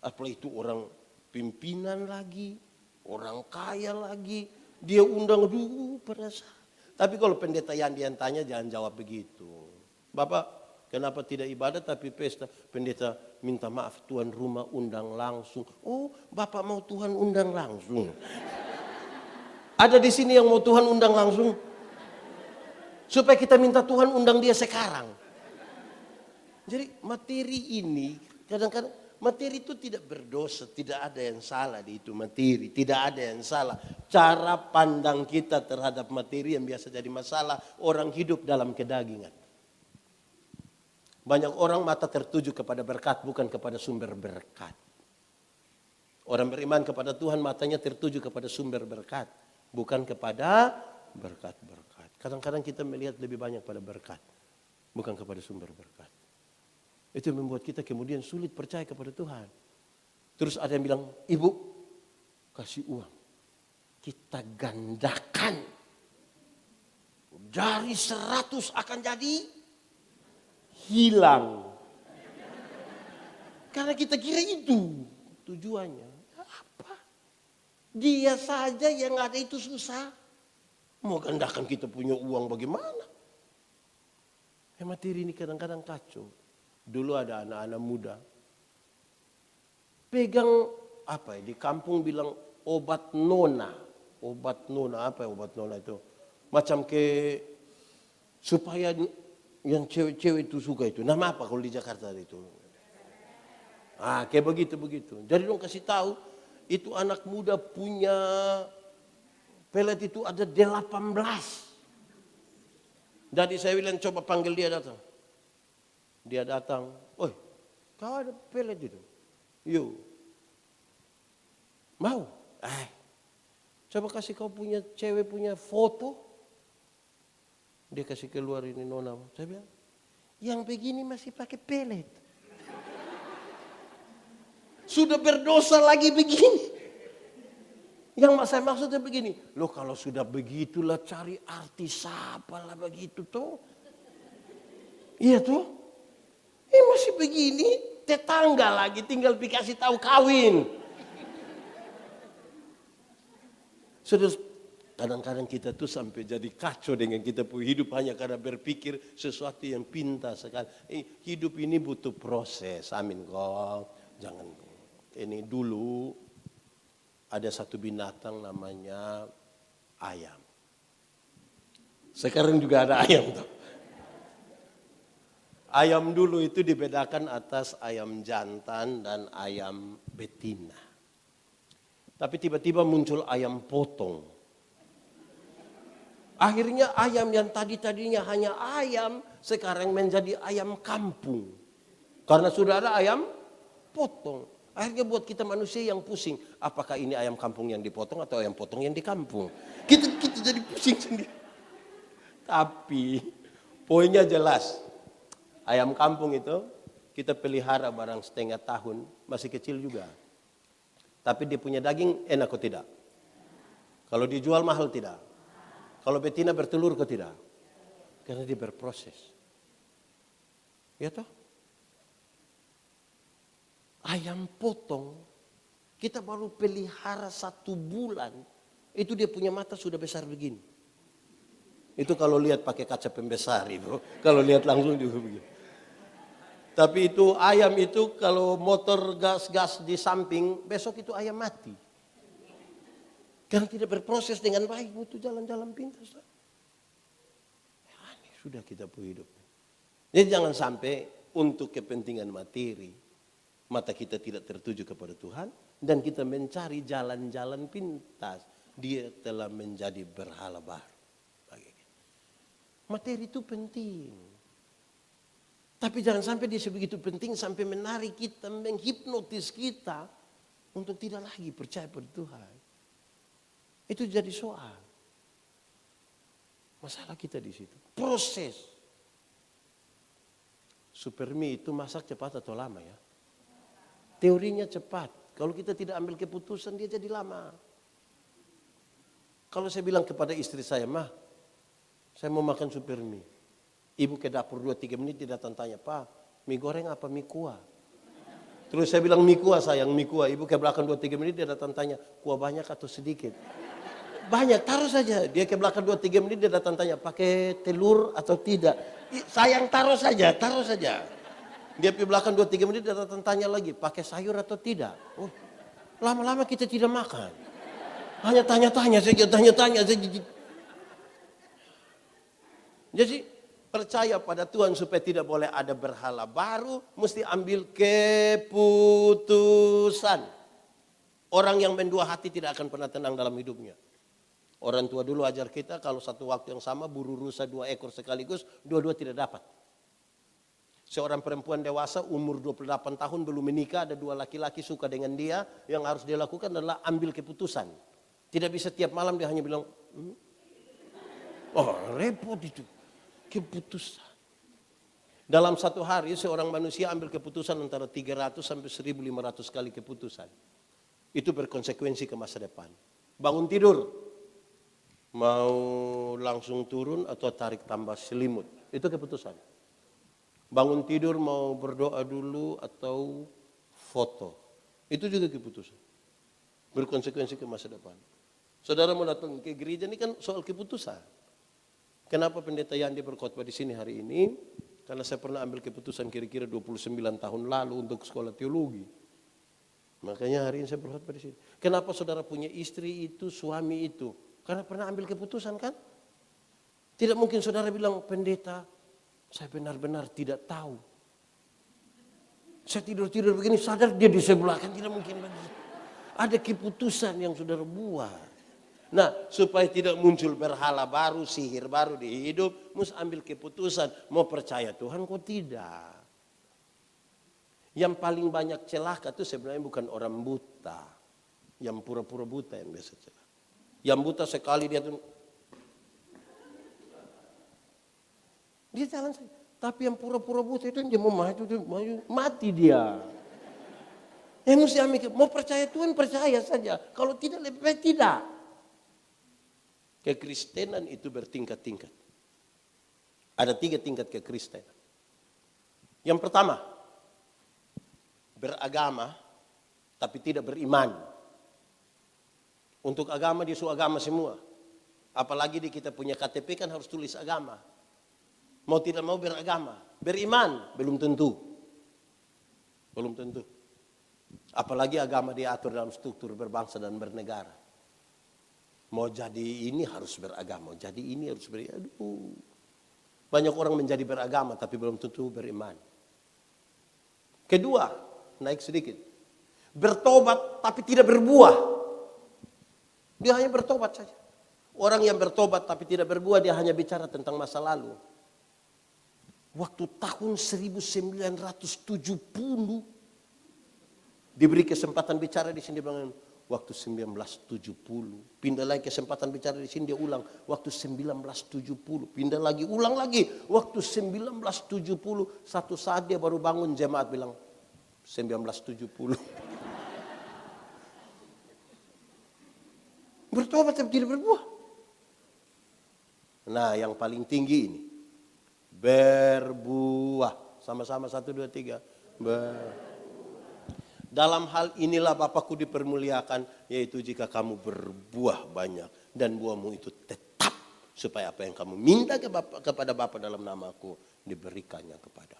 Apalagi itu orang pimpinan lagi, orang kaya lagi. Dia undang, aduh pada saat. Tapi kalau pendeta yang tanya jangan jawab begitu. Bapak, kenapa tidak ibadah tapi pesta? Pendeta minta maaf tuan rumah undang langsung. Oh, Bapak mau Tuhan undang langsung. Ada di sini yang mau Tuhan undang langsung? Supaya kita minta Tuhan undang dia sekarang. Jadi materi ini kadang-kadang materi itu tidak berdosa, tidak ada yang salah di itu materi, tidak ada yang salah. Cara pandang kita terhadap materi yang biasa jadi masalah, orang hidup dalam kedagingan. Banyak orang mata tertuju kepada berkat bukan kepada sumber berkat. Orang beriman kepada Tuhan matanya tertuju kepada sumber berkat, bukan kepada berkat-berkat. Kadang-kadang kita melihat lebih banyak pada berkat, bukan kepada sumber berkat. Itu yang membuat kita kemudian sulit percaya kepada Tuhan. Terus ada yang bilang, Ibu kasih uang, kita gandakan. Dari 100 akan jadi hilang. Karena kita kira itu tujuannya. Apa? Dia saja yang ada itu susah. Mau gandakan kita punya uang bagaimana? Materi ini kadang-kadang kacau. Dulu ada anak-anak muda. Pegang apa ya? Di kampung bilang obat nona. Obat nona, apa ya obat nona itu? Macam ke supaya yang cewek-cewek itu suka itu. Nama apa kalau di Jakarta itu? Kayak begitu-begitu. Jadi dong kasih tahu itu anak muda punya pelet itu ada 18. Jadi saya bilang coba panggil dia datang. Dia datang, "Oi, kau ada pelet itu?" "Yuk." "Mau?" Coba kasih kau punya cewek punya foto. Dia kasih keluar ini nona. Saya bilang, yang begini masih pakai pelet. Sudah berdosa lagi begini. Yang saya maksudnya begini. Loh kalau sudah begitulah cari artis apa lah begitu tuh. Iya tuh. Masih begini. Tetangga lagi tinggal dikasih tahu kawin. Sudah. Kadang-kadang kita tuh sampai jadi kacau dengan kita punya hidup hanya karena berpikir sesuatu yang pintar sekali. Hidup ini butuh proses. Amin kok. Jangan. Ini dulu ada satu binatang namanya ayam. Sekarang juga ada ayam tuh. Ayam dulu itu dibedakan atas ayam jantan dan ayam betina. Tapi tiba-tiba muncul ayam potong. Akhirnya ayam yang tadinya hanya ayam, sekarang menjadi ayam kampung. Karena sudah ada ayam potong. Akhirnya buat kita manusia yang pusing. Apakah ini ayam kampung yang dipotong atau ayam potong yang di kampung? Kita jadi pusing sendiri. Tapi poinnya jelas. Ayam kampung itu kita pelihara barang setengah tahun, masih kecil juga. Tapi dia punya daging enak atau tidak? Kalau dijual mahal tidak? Kalau betina bertelur atau tidak? Karena dia berproses. Ya toh? Ayam potong, kita baru pelihara 1 bulan, itu dia punya mata sudah besar begini. Itu kalau lihat pakai kaca pembesar itu, kalau lihat langsung juga begini. Tapi itu ayam itu kalau motor gas-gas di samping, besok itu ayam mati. Karena tidak berproses dengan baik, butuh jalan-jalan pintas. Ini sudah kita punya hidup. Jadi jangan sampai untuk kepentingan materi, mata kita tidak tertuju kepada Tuhan, dan kita mencari jalan-jalan pintas. Dia telah menjadi berhala baru. Materi itu penting. Tapi jangan sampai dia sebegitu penting sampai menarik kita, menghipnotis kita untuk tidak lagi percaya pada Tuhan. Itu jadi soal. Masalah kita di situ. Proses. Super mie itu masak cepat atau lama ya? Teorinya cepat. Kalau kita tidak ambil keputusan dia jadi lama. Kalau saya bilang kepada istri saya, "Mah, saya mau makan super mie." Ibu ke dapur 2-3 menit dia datang tanya, "Pak, mie goreng apa mie kuah?" Terus saya bilang, "Mie kuah sayang, mie kuah." Ibu ke belakang 2-3 menit dia datang tanya, "Kuah banyak atau sedikit?" Banyak, taruh saja. Dia ke belakang 2-3 menit dia datang tanya, "Pakai telur atau tidak?" Sayang, taruh saja, taruh saja. Dia ke belakang 2-3 menit dia datang tanya lagi, "Pakai sayur atau tidak?" Oh, lama-lama kita tidak makan. Hanya tanya-tanya saja, tanya-tanya saja. Jadi percaya pada Tuhan supaya tidak boleh ada berhala baru, mesti ambil keputusan. Orang yang mendua hati tidak akan pernah tenang dalam hidupnya. Orang tua dulu ajar kita kalau satu waktu yang sama buru rusa 2 ekor sekaligus, dua-dua tidak dapat. Seorang perempuan dewasa umur 28 tahun belum menikah, ada 2 laki-laki suka dengan dia, yang harus dia lakukan adalah ambil keputusan. Tidak bisa tiap malam dia hanya bilang, oh repot itu, keputusan. Dalam satu hari seorang manusia ambil keputusan antara 300 sampai 1.500 kali keputusan. Itu berkonsekuensi ke masa depan. Bangun tidur, mau langsung turun atau tarik tambah selimut, itu keputusan. Bangun tidur mau berdoa dulu atau foto, itu juga keputusan. Berkonsekuensi ke masa depan. Saudara mau datang ke gereja ini kan soal keputusan. Kenapa pendeta Yandi berkhotbah di sini hari ini? Karena saya pernah ambil keputusan kira-kira 29 tahun lalu untuk sekolah teologi. Makanya hari ini saya berkhotbah di sini. Kenapa saudara punya istri itu, suami itu? Karena pernah ambil keputusan kan? Tidak mungkin saudara bilang, "Pendeta, saya benar-benar tidak tahu. Saya tidur-tidur begini, sadar dia di sebelah." Kan tidak mungkin begitu. Ada keputusan yang saudara buat. Nah, supaya tidak muncul berhala baru, sihir baru di hidup, mesti ambil keputusan. Mau percaya Tuhan kok tidak. Yang paling banyak celaka itu sebenarnya bukan orang buta. Yang pura-pura buta yang biasa celaka. Yang buta sekali dia tuh, dia jalan saja. Tapi yang pura-pura buta itu dia mau maju, mati dia. Yang mesti ambil, mau percaya Tuhan percaya saja. Kalau tidak lebih baik tidak. Kekristenan itu bertingkat-tingkat. Ada 3 tingkat kekristenan. Yang pertama, beragama tapi tidak beriman. Untuk agama dia suruh agama semua. Apalagi di kita punya KTP kan harus tulis agama. Mau tidak mau beragama. Beriman belum tentu. Belum tentu. Apalagi agama diatur dalam struktur berbangsa dan bernegara. Mau jadi ini harus beragama, jadi ini harus beriman. Aduh. Banyak orang menjadi beragama tapi belum tentu beriman. Kedua, naik sedikit. Bertobat tapi tidak berbuah. Dia hanya bertobat saja. Orang yang bertobat tapi tidak berbuah, dia hanya bicara tentang masa lalu. Waktu tahun 1970 diberi kesempatan bicara di sini, bilang waktu 1970. Pindah lagi kesempatan bicara di sini, dia ulang waktu 1970. Pindah lagi, ulang lagi waktu 1970. Satu saat dia baru bangun, jemaat bilang 1970. Bertobat tapi tidak berbuah. Nah, yang paling tinggi ini berbuah. Sama-sama 1, 2, 3. Dalam hal inilah Bapakku dipermuliakan, yaitu jika kamu berbuah banyak dan buahmu itu tetap, supaya apa yang kamu minta kepada Bapa dalam namaku diberikannya kepada.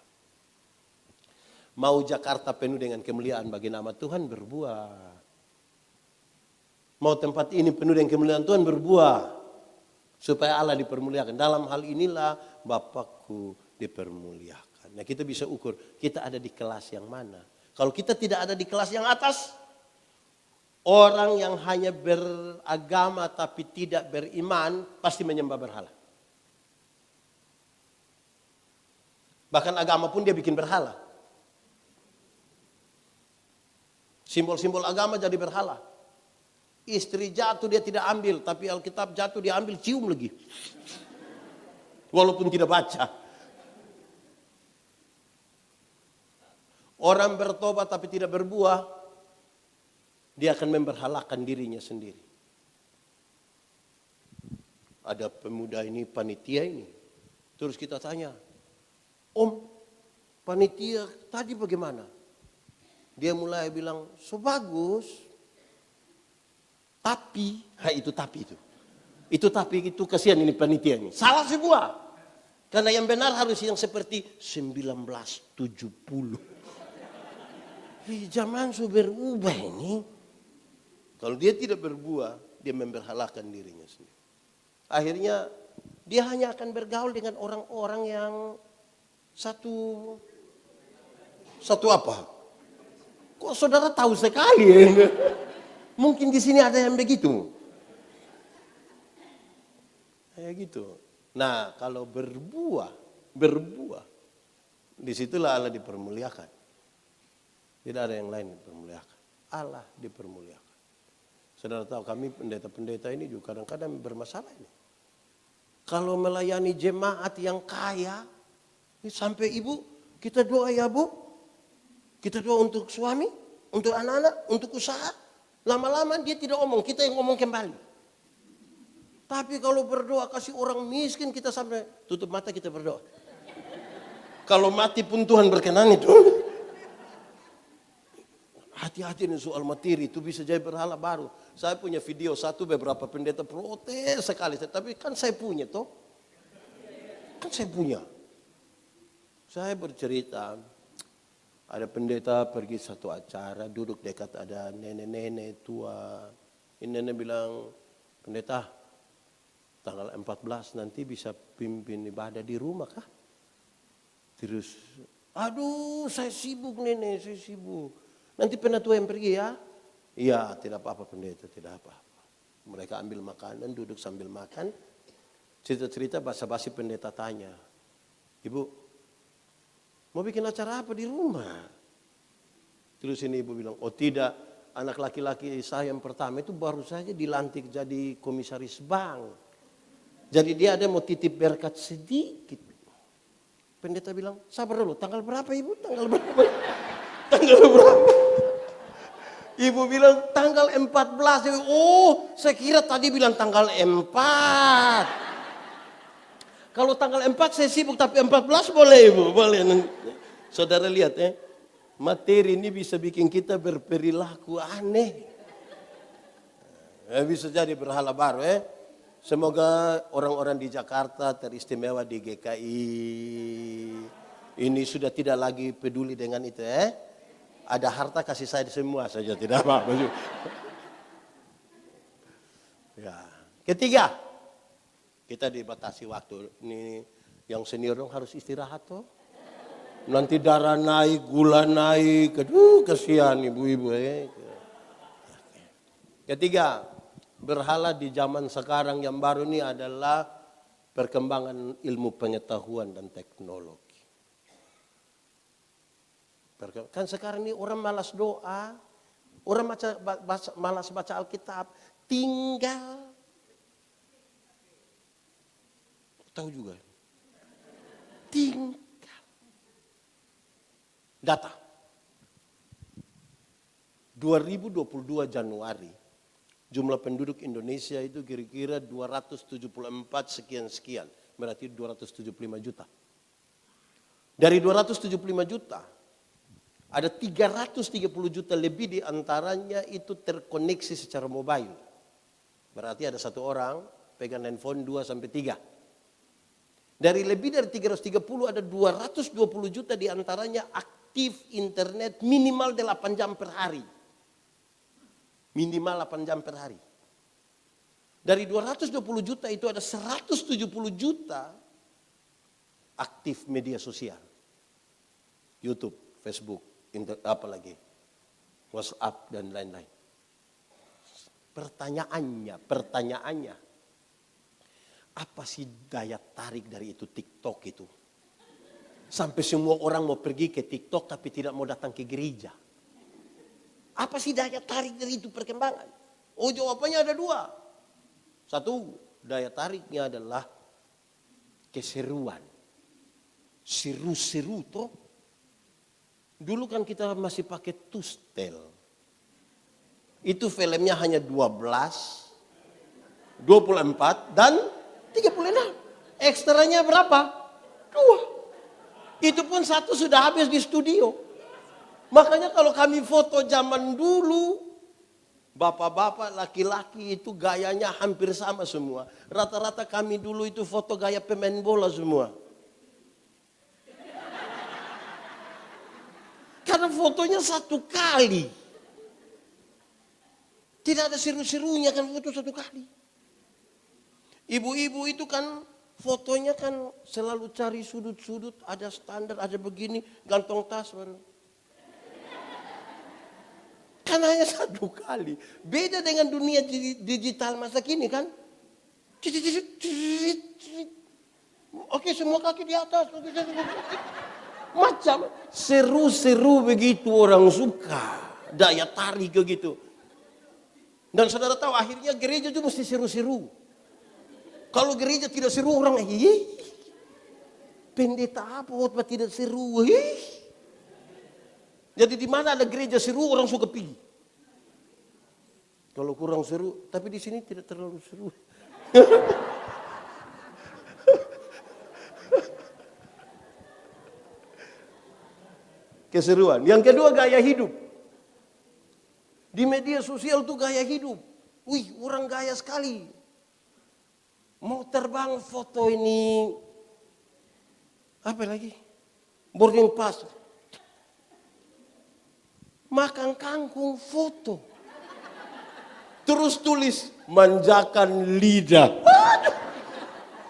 Mau Jakarta penuh dengan kemuliaan bagi nama Tuhan, berbuah. Mau tempat ini penuh dengan kemuliaan Tuhan, berbuah. Supaya Allah dipermuliakan. Dalam hal inilah Bapakku dipermuliakan. Nah, kita bisa ukur kita ada di kelas yang mana. Kalau kita tidak ada di kelas yang atas, orang yang hanya beragama tapi tidak beriman pasti menyembah berhala. Bahkan agama pun dia bikin berhala. Simbol-simbol agama jadi berhala. Istri jatuh dia tidak ambil, tapi Alkitab jatuh dia ambil, cium lagi. Walaupun tidak baca. Orang bertobat tapi tidak berbuah, dia akan memberhalakan dirinya sendiri. Ada pemuda ini, panitia ini. Terus kita tanya, Om, panitia tadi bagaimana? Dia mulai bilang, so bagus. Tapi, itu tapi itu. Itu tapi itu kasihan ini panitia ini. Salah semua. Karena yang benar harus yang seperti 1970. Zaman sudah berubah ini. Kalau dia tidak berbuah, dia memberhalakan dirinya sendiri. Akhirnya dia hanya akan bergaul dengan orang-orang yang satu apa? Kok saudara tahu sekali ya? Mungkin di sini ada yang begitu. Kayak gitu. Nah, kalau berbuah, disitulah Allah dipermuliakan. Tidak ada yang lain dipermuliakan. Allah dipermuliakan. Saudara tahu kami pendeta-pendeta ini juga kadang-kadang bermasalah ini. Kalau melayani jemaat yang kaya, sampai ibu, kita doa ya bu. Kita doa untuk suami, untuk anak-anak, untuk usaha. Lama-lama dia tidak ngomong, kita yang ngomong kembali. Tapi kalau berdoa kasih orang miskin, kita sampai tutup mata kita berdoa. Kalau mati pun Tuhan berkenan itu. Hati-hati nih soal materi, itu bisa jadi berhala baru. Saya punya video satu, beberapa pendeta protes sekali. Tapi kan saya punya toh. Kan saya punya. Saya bercerita, ada pendeta pergi satu acara, duduk dekat ada nenek-nenek tua. Ini nenek bilang, pendeta, tanggal 14 nanti bisa pimpin ibadah di rumah kah? Terus, aduh saya sibuk nenek, saya sibuk. Nanti penatua yang pergi ya? Iya, tidak apa-apa pendeta, tidak apa-apa. Mereka ambil makanan, duduk sambil makan. Cerita-cerita basa-basi pendeta tanya, Ibu, mau bikin acara apa di rumah? Terus ini ibu bilang, oh tidak, anak laki-laki saya yang pertama itu baru saja dilantik jadi komisaris bank. Jadi dia ada mau titip berkat sedikit. Pendeta bilang, sabar dulu, tanggal berapa ibu? Tanggal berapa? Tanggal berapa? Ibu bilang tanggal 14. Oh, saya kira tadi bilang tanggal 4. Kalau tanggal 4 saya sibuk, tapi 14 boleh ibu, boleh. Saudara lihat materi ini bisa bikin kita berperilaku aneh. Bisa jadi berhala baru Semoga orang-orang di Jakarta teristimewa di GKI ini sudah tidak lagi peduli dengan itu Ada harta kasih saya semua saja, tidak apa-apa. Ya. Ketiga, kita dibatasi waktu. Ini yang senior dong harus istirahat toh. Nanti darah naik, gula naik, aduh kasihan ibu-ibu Ketiga, berhala di zaman sekarang yang baru ini adalah perkembangan ilmu pengetahuan dan teknologi. Kan sekarang ini orang malas doa, orang malas baca Alkitab, tinggal tahu juga, tinggal data 2022 Januari jumlah penduduk Indonesia itu kira-kira 274 sekian, berarti 275 juta. Dari 275 juta, ada 330 juta lebih di antaranya itu terkoneksi secara mobile. Berarti ada satu orang pegang handphone 2-3. Dari lebih dari 330 ada 220 juta di antaranya aktif internet minimal 8 jam per hari. Minimal 8 jam per hari. Dari 220 juta itu ada 170 juta aktif media sosial. YouTube, Facebook, apalagi WhatsApp dan lain-lain. Pertanyaannya, apa sih daya tarik dari itu TikTok itu? Sampai semua orang mau pergi ke TikTok tapi tidak mau datang ke gereja. Apa sih daya tarik dari itu perkembangan? Oh, jawabannya ada dua. Satu, daya tariknya adalah keseruan. Seru-seru toh. Dulu kan kita masih pakai tustel. Itu filmnya hanya 12, 24, dan 36. Ekstranya berapa? 2. Itu pun satu sudah habis di studio. Makanya kalau kami foto zaman dulu, bapak-bapak, laki-laki itu gayanya hampir sama semua. Rata-rata kami dulu itu foto gaya pemain bola semua. Karena fotonya satu kali. Tidak ada seru-serunya kan foto satu kali. Ibu-ibu itu kan fotonya kan selalu cari sudut-sudut, ada standar, ada begini, gantung tas. Kan hanya satu kali. Beda dengan dunia digital masa kini kan. Oke, semua kaki di atas. Macam seru-seru begitu orang suka. Daya tarik begitu. Dan saudara tahu akhirnya gereja itu mesti seru-seru. Kalau gereja tidak seru orang, pendeta apa waktu tidak seru. Jadi di mana ada gereja seru orang suka pergi. Kalau kurang seru, tapi di sini tidak terlalu seru. Keseruan. Yang kedua gaya hidup. Di media sosial tuh gaya hidup. Wih, orang gaya sekali. Mau terbang foto ini. Apa lagi? Boarding pass. Makan kangkung foto. Terus tulis manjakan lidah.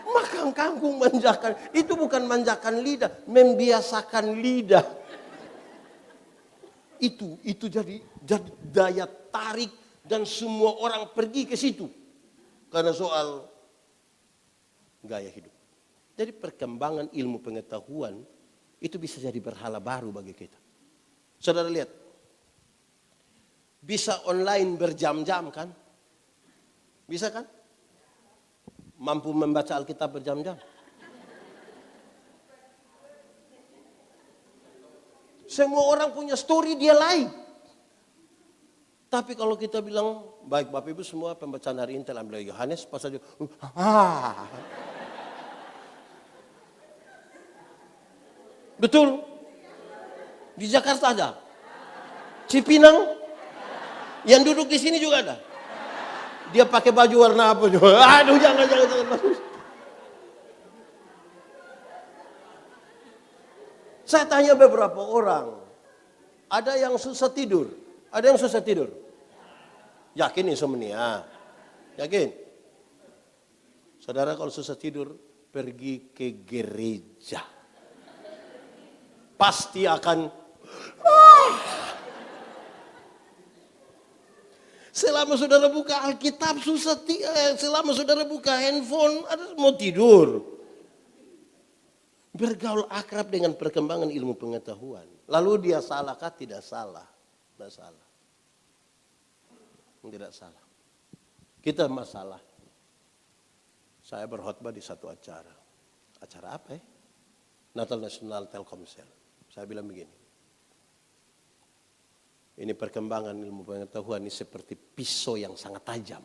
Makan kangkung manjakan. Itu bukan manjakan lidah, membiasakan lidah. Itu jadi daya tarik dan semua orang pergi ke situ. Karena soal gaya hidup. Jadi perkembangan ilmu pengetahuan itu bisa jadi berhala baru bagi kita. Saudara lihat. Bisa online berjam-jam kan? Bisa kan? Mampu membaca Alkitab berjam-jam. Semua orang punya story dia lain. Tapi kalau kita bilang, baik Bapak Ibu semua pembacaan hari ini telah ambil Yohanes pasal betul? Di Jakarta ada? Cipinang? Yang duduk di sini juga ada? Dia pakai baju warna apa juga? Aduh jangan. Saya tanya beberapa orang. Ada yang susah tidur. Ada yang susah tidur. Yakin insomnia? Yakin? Saudara kalau susah tidur, pergi ke gereja. Pasti akan selama saudara buka Alkitab susah selama saudara buka handphone ada mau tidur. Bergaul akrab dengan perkembangan ilmu pengetahuan. Lalu dia salahkah? Tidak salah. Tidak salah. Tidak salah. Kita masalah. Saya berkhotbah di satu acara. Acara apa ya? Natal National Telkomsel. Saya bilang begini. Ini perkembangan ilmu pengetahuan ini seperti pisau yang sangat tajam.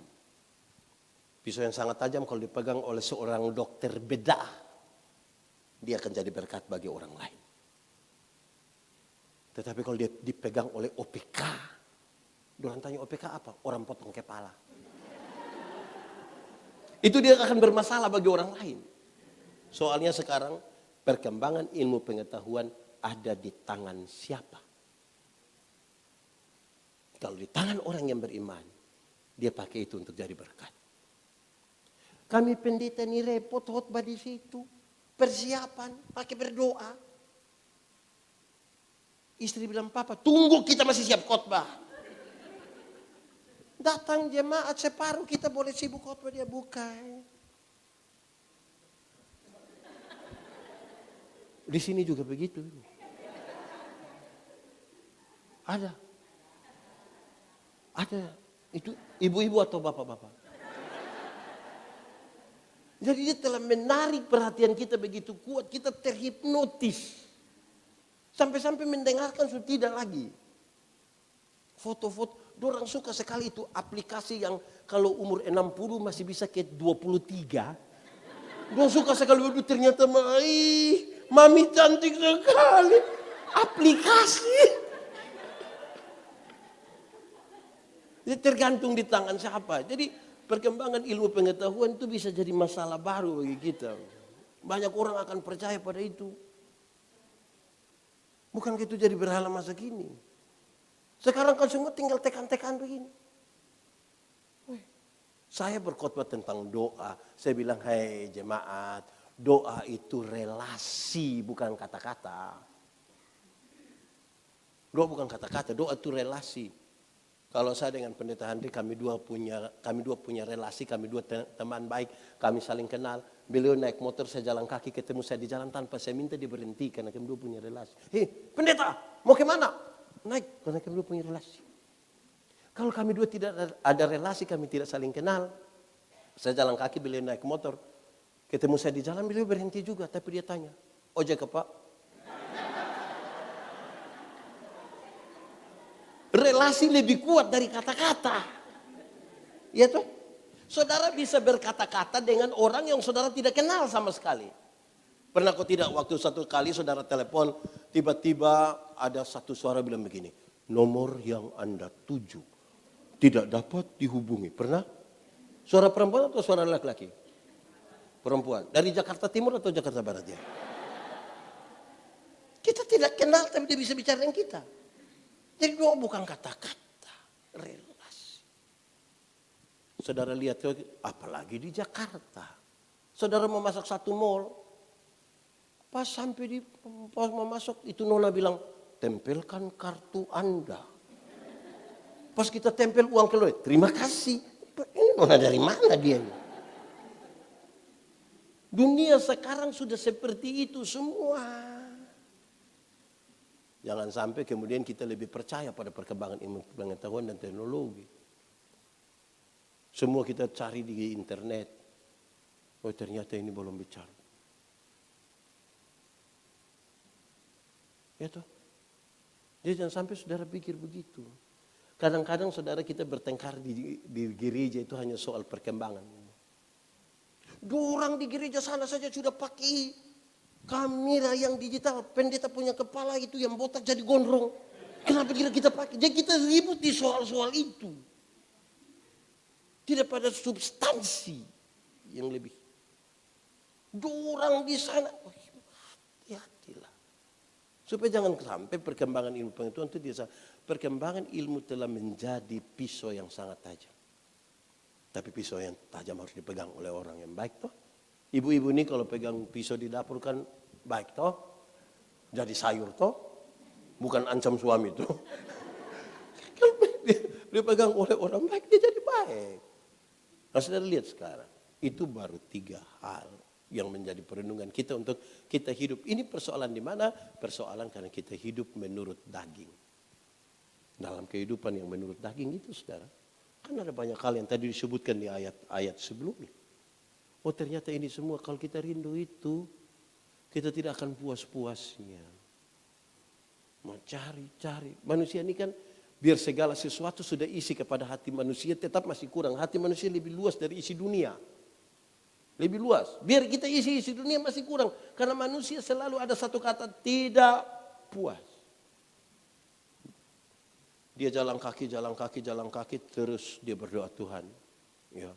Pisau yang sangat tajam kalau dipegang oleh seorang dokter bedah, dia akan jadi berkat bagi orang lain. Tetapi kalau dia dipegang oleh OPK, dorang tanya OPK apa? Orang potong kepala. Itu dia akan bermasalah bagi orang lain. Soalnya sekarang perkembangan ilmu pengetahuan ada di tangan siapa? Kalau di tangan orang yang beriman, dia pakai itu untuk jadi berkat. Kami pendeta ini repot khotbah di situ. Persiapan, pakai berdoa. Istri bilang, Papa, tunggu kita masih siap khotbah. Datang jemaat separuh kita boleh sibuk khotbah, dia buka. Di sini juga begitu. Ada. Itu ibu-ibu atau bapak-bapak. Jadi dia telah menarik perhatian kita begitu kuat. Kita terhipnotis. Sampai-sampai mendengarkan sudah tidak lagi. Foto-foto, dorang suka sekali itu aplikasi yang kalau umur 60 masih bisa ke 23. Dorang suka sekali, waduh ternyata mami cantik sekali. Aplikasi. Jadi tergantung di tangan siapa. Jadi perkembangan ilmu pengetahuan itu bisa jadi masalah baru bagi kita. Banyak orang akan percaya pada itu. Bukan itu jadi berhala masa kini. Sekarang kan semua tinggal tekan-tekan begini. Saya berkhotbah tentang doa. Saya bilang, hei jemaat, doa itu relasi bukan kata-kata. Doa bukan kata-kata, doa itu relasi. Kalau saya dengan pendeta Handri, kami dua punya relasi, kami dua teman baik, kami saling kenal. Beliau naik motor, saya jalan kaki, ketemu saya di jalan tanpa saya minta dia berhenti karena kami dua punya relasi. Hei pendeta, mau kemana? Naik, karena kami dua punya relasi. Kalau kami dua tidak ada relasi, kami tidak saling kenal. Saya jalan kaki, beliau naik motor. Ketemu saya di jalan, beliau berhenti juga, tapi dia tanya, ojek ke Pak? Relasi lebih kuat dari kata-kata. Ya toh? Saudara bisa berkata-kata dengan orang yang saudara tidak kenal sama sekali. Pernah kok tidak waktu satu kali saudara telepon, tiba-tiba ada satu suara bilang begini, nomor yang Anda tuju tidak dapat dihubungi. Pernah? Suara perempuan atau suara laki-laki? Perempuan. Dari Jakarta Timur atau Jakarta Barat ya? Kita tidak kenal tapi dia bisa bicara dengan kita. Jadi doa bukan kata-kata, relasi. Saudara lihat, apalagi di Jakarta. Saudara mau masuk satu mall, pas mau masuk itu nona bilang, tempelkan kartu Anda. Pas kita tempel uang keluar, terima kasih. Ini nona dari mana dia? Dunia sekarang sudah seperti itu semua. Jangan sampai kemudian kita lebih percaya pada perkembangan ilmu pengetahuan dan teknologi. Semua kita cari di internet. Oh ternyata ini belum bicara. Ya toh. Jadi jangan sampai saudara pikir begitu. Kadang-kadang saudara kita bertengkar di gereja itu hanya soal perkembangan. Dua orang di gereja sana saja sudah pakai kamera yang digital, pendeta punya kepala itu yang botak jadi gondrong. Kenapa kita pakai? Jadi kita ribut di soal-soal itu. Tidak pada substansi yang lebih. Dua orang di sana, hati-hatilah. Supaya jangan sampai perkembangan ilmu pengetahuan itu biasa. Perkembangan ilmu telah menjadi pisau yang sangat tajam. Tapi pisau yang tajam harus dipegang oleh orang yang baik toh. Ibu-ibu ini kalau pegang pisau di dapur kan baik toh. Jadi sayur toh. Bukan ancam suami toh. Kalau dia pegang oleh orang baik dia jadi baik. Nah saudara lihat sekarang. Itu baru 3 hal yang menjadi perlindungan kita untuk kita hidup. Ini persoalan di mana? Persoalan karena kita hidup menurut daging. Dalam kehidupan yang menurut daging itu saudara. Kan ada banyak hal yang tadi disebutkan di ayat-ayat sebelumnya. Oh ternyata ini semua kalau kita rindu itu, kita tidak akan puas-puasnya. Mau cari-cari. Manusia ini kan biar segala sesuatu sudah isi kepada hati manusia tetap masih kurang. Hati manusia lebih luas dari isi dunia. Lebih luas. Biar kita isi dunia masih kurang. Karena manusia selalu ada satu kata tidak puas. Dia jalan kaki terus dia berdoa Tuhan. Ya,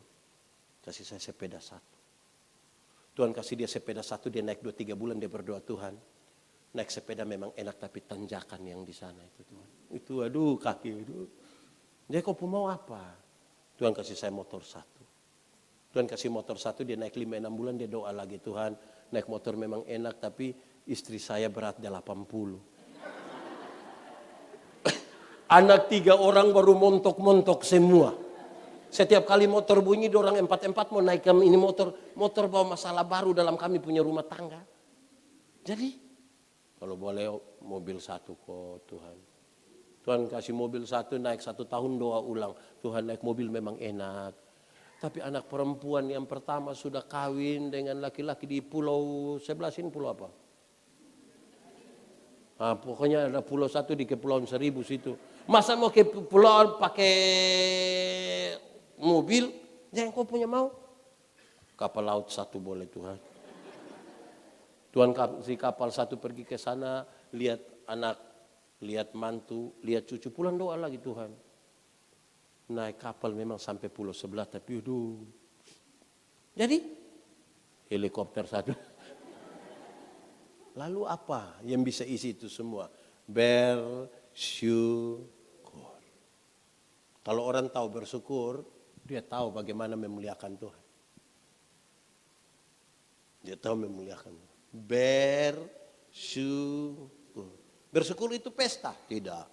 kasih saya sepeda 1. Tuhan kasih dia sepeda 1, dia naik 2-3 bulan dia berdoa Tuhan. Naik sepeda memang enak tapi tanjakan yang di sana itu Tuhan. Itu aduh kaki itu. Dia kau mau apa? Tuhan kasih saya motor 1. Tuhan kasih motor 1 dia naik 5-6 bulan dia doa lagi Tuhan. Naik motor memang enak tapi istri saya berat 80. Anak 3 orang baru montok-montok semua. Setiap kali motor bunyi, orang 4-4 mau naik ini motor bawa masalah baru dalam kami punya rumah tangga. Jadi, kalau boleh mobil 1 kok Tuhan. Tuhan kasih mobil 1 naik 1 tahun doa ulang. Tuhan naik mobil memang enak. Tapi anak perempuan yang pertama sudah kawin dengan laki-laki di pulau sebelah sini pulau apa? Pokoknya ada pulau satu di Kepulauan Seribu situ. Masa mau ke pulau pakai mobil? Jangan kau punya mau. Kapal laut satu boleh Tuhan. Tuhan si kapal satu pergi ke sana, lihat anak, lihat mantu, lihat cucu, pulang doa lagi Tuhan. Naik kapal memang sampai pulau sebelah, tapi aduh. Jadi helikopter satu. Lalu apa yang bisa isi itu semua? Bersyukur. Kalau orang tahu bersyukur, dia tahu bagaimana memuliakan Tuhan. Dia tahu memuliakan Tuhan. Bersyukur. Bersyukur itu pesta? Tidak.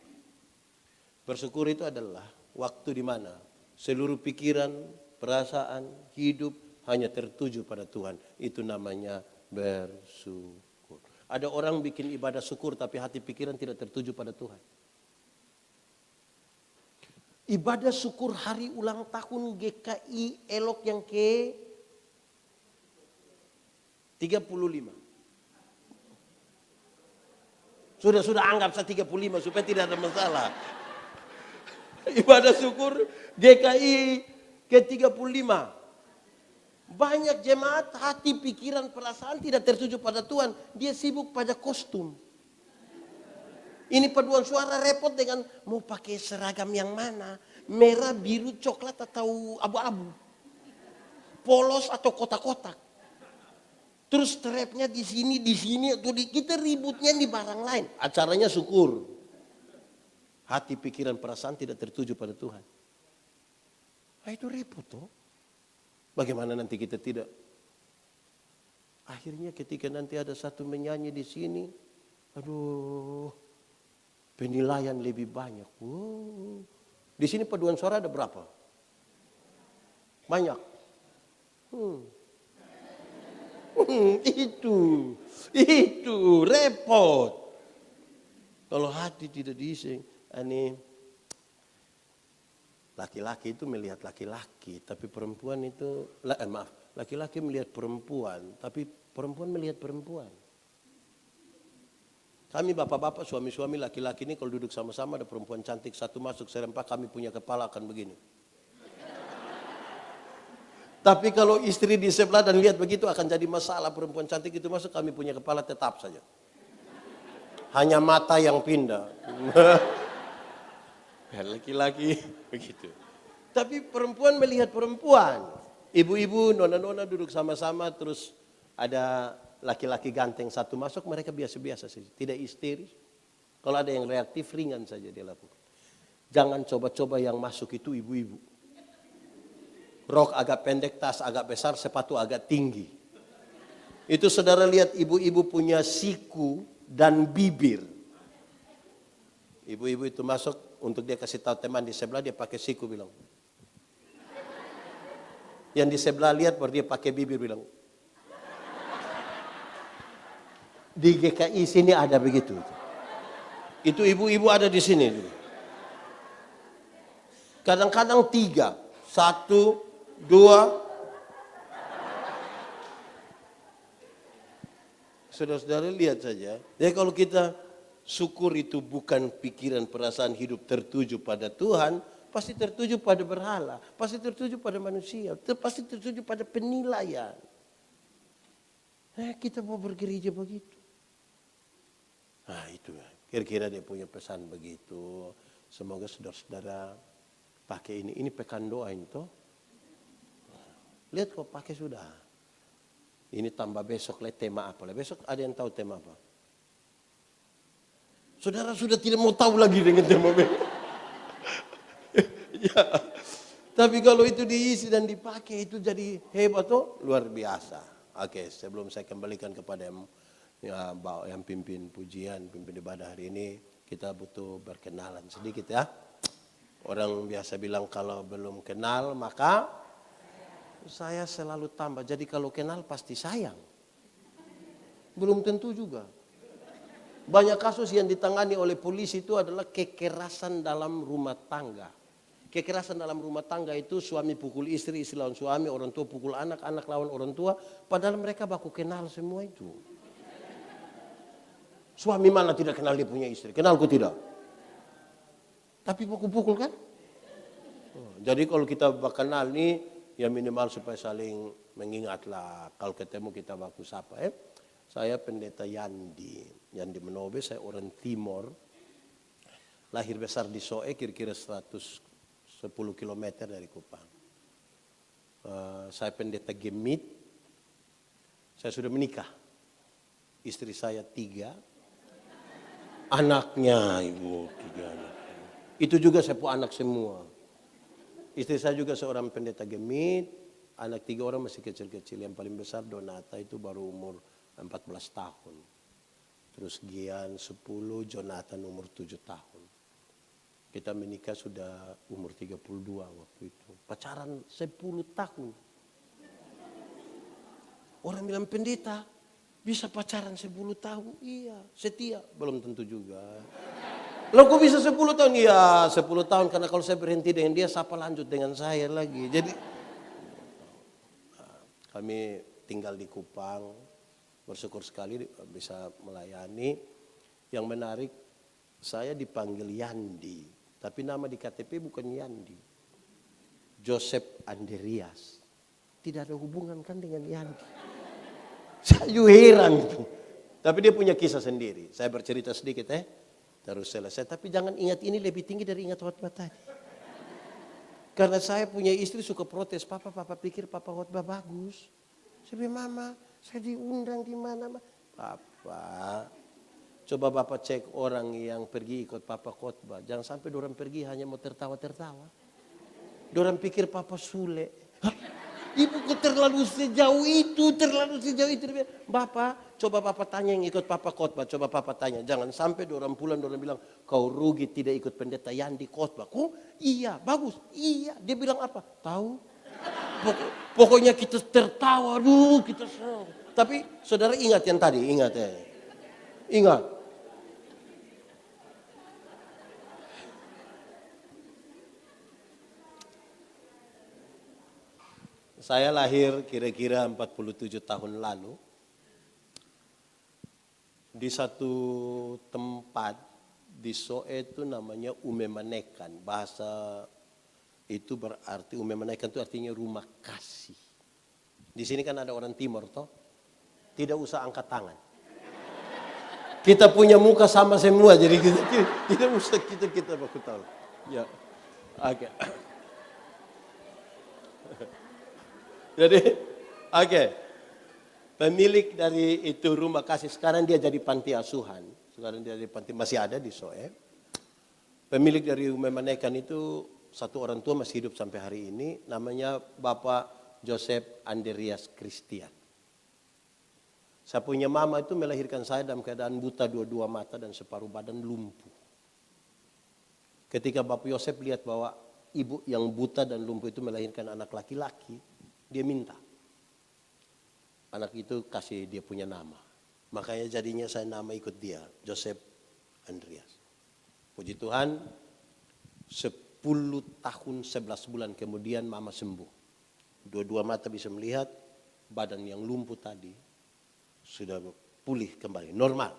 Bersyukur itu adalah waktu di mana seluruh pikiran, perasaan, hidup hanya tertuju pada Tuhan. Itu namanya bersyukur. Ada orang bikin ibadah syukur tapi hati pikiran tidak tertuju pada Tuhan. Ibadah syukur hari ulang tahun GKI Elok yang ke 35. Sudah anggap saya 35 supaya tidak ada masalah. Ibadah syukur GKI ke 35. Banyak jemaat hati, pikiran, perasaan tidak tertuju pada Tuhan. Dia sibuk pada kostum. Ini paduan suara repot dengan mau pakai seragam yang mana. Merah, biru, coklat atau abu-abu. Polos atau kotak-kotak. Terus strapnya di sini. Kita ributnya di barang lain. Acaranya syukur. Hati, pikiran, perasaan tidak tertuju pada Tuhan. Nah, itu repot toh. Bagaimana nanti kita tidak? Akhirnya ketika nanti ada satu menyanyi di sini, aduh, penilaian lebih banyak. Di sini paduan suara ada berapa? Banyak. Itu repot. Kalau hati tidak diisi, laki-laki itu melihat laki-laki, tapi perempuan itu, laki-laki melihat perempuan, tapi perempuan melihat perempuan. Kami bapak-bapak, suami-suami, laki-laki ini kalau duduk sama-sama ada perempuan cantik satu masuk serempak, kami punya kepala akan begini. Tapi kalau istri di sebelah dan lihat begitu akan jadi masalah, perempuan cantik itu masuk, kami punya kepala tetap saja. Hanya mata yang pindah. Laki-laki begitu. Tapi perempuan melihat perempuan. Ibu-ibu, nona-nona duduk sama-sama terus ada laki-laki ganteng satu masuk, mereka biasa-biasa saja. Tidak histeris. Kalau ada yang reaktif ringan saja dia lakukan. Jangan coba-coba yang masuk itu ibu-ibu. Rok agak pendek, tas agak besar, sepatu agak tinggi. Itu saudara lihat ibu-ibu punya siku dan bibir. Ibu-ibu itu masuk untuk dia kasih tahu teman di sebelah, dia pakai siku bilang. Yang di sebelah lihat baru dia pakai bibir bilang. Di GKI sini ada begitu. Itu ibu-ibu ada di sini. Kadang-kadang 3, 1, 2. Saudara-saudara lihat saja. Jadi kalau kita syukur itu bukan pikiran, perasaan, hidup tertuju pada Tuhan, pasti tertuju pada berhala, pasti tertuju pada manusia, pasti tertuju pada penilaian. Kita mau bergereja begitu. Nah itu, kira-kira dia punya pesan begitu. Semoga saudara-saudara pakai ini pekan doa itu. Lihat kok pakai sudah. Ini tambah besok lihat tema apa. Besok ada yang tahu tema apa? Saudara sudah tidak mau tahu lagi dengan tema besok. Ya. Tapi kalau itu diisi dan dipakai itu jadi hebat tuh, luar biasa. Oke, sebelum saya kembalikan kepada yang pimpin pujian, pimpin ibadah hari ini, kita butuh berkenalan sedikit ya. Orang biasa bilang kalau belum kenal maka saya selalu tambah. Jadi kalau kenal pasti sayang. Belum tentu juga. Banyak kasus yang ditangani oleh polisi itu adalah kekerasan dalam rumah tangga. Kekerasan dalam rumah tangga itu suami pukul istri, istri lawan suami, orang tua pukul anak, anak lawan orang tua. Padahal mereka baku kenal semua itu. Suami mana tidak kenal dia punya istri? Kenalku tidak. Tapi pukul-pukul kan? Jadi kalau kita kenal nih, ya minimal supaya saling mengingatlah. Kalau ketemu kita baku sapa. Saya pendeta Yandi Menobe, saya orang Timor. Lahir besar di Soe, kira-kira 110 km dari Kupang. Saya pendeta Gemit. Saya sudah menikah. Istri saya 3. Anaknya ibu 3 anak. Itu juga saya punya anak semua. Istri saya juga seorang pendeta Gemit. Anak 3 orang masih kecil-kecil. Yang paling besar Donata itu baru umur 14 tahun. Terus Gian 10, Jonathan umur 7 tahun. Kita menikah sudah umur 32 waktu itu. Pacaran 10 tahun. Orang bilang pendeta bisa pacaran 10 tahun? Iya, setia. Belum tentu juga. Loh kok bisa 10 tahun? Iya 10 tahun karena kalau saya berhenti dengan dia, siapa lanjut dengan saya lagi. Jadi kami tinggal di Kupang, bersyukur sekali bisa melayani. Yang menarik, saya dipanggil Yandi. Tapi nama di KTP bukan Yandi. Joseph Andreas. Tidak ada hubungan kan dengan Yandi. Saya heran itu. Tapi dia punya kisah sendiri. Saya bercerita sedikit terus selesai. Tapi jangan ingat ini lebih tinggi dari ingat khotbah tadi. Karena saya punya istri suka protes. Papa pikir papa khotbah bagus. Saya bilang, mama saya diundang di mana? Papa, coba bapak cek orang yang pergi ikut papa khotbah. Jangan sampai dorang pergi hanya mau tertawa-tertawa. Dorang pikir papa Sule. Ibu kok terlalu sejauh itu. Bapak, coba bapak tanya yang ikut papa khotbah. Coba papa tanya. Jangan sampai dorang pulang, dorang bilang, kau rugi tidak ikut pendeta Yandi khotbah. Kok? Iya, bagus. Iya. Dia bilang apa? Tahu? Pokoknya kita tertawa dulu, kita senang. Tapi saudara ingat yang tadi, ingat. Saya lahir kira-kira 47 tahun lalu di satu tempat di Soe itu namanya Umemanekan. Bahasa itu berarti Umemanekan itu artinya rumah kasih. Di sini kan ada orang Timor toh. Tidak usah angkat tangan. Kita punya muka sama semua jadi tidak usah kita baku tahu. Ya. Oke. Jadi, pemilik dari itu rumah kasih sekarang dia jadi panti asuhan. Sekarang dia jadi panti, masih ada di Soe. Pemilik dari Umemanekan itu satu orang tua masih hidup sampai hari ini. Namanya Bapak Joseph Andreas Christian. Saya punya mama itu melahirkan saya dalam keadaan buta dua-dua mata dan separuh badan lumpuh. Ketika Bapak Yosef lihat bahwa ibu yang buta dan lumpuh itu melahirkan anak laki-laki, dia minta. Anak itu kasih dia punya nama. Makanya jadinya saya nama ikut dia, Joseph Andreas. Puji Tuhan, 10 tahun 11 bulan kemudian mama sembuh. Dua-dua mata bisa melihat, badan yang lumpuh tadi sudah pulih kembali, normal.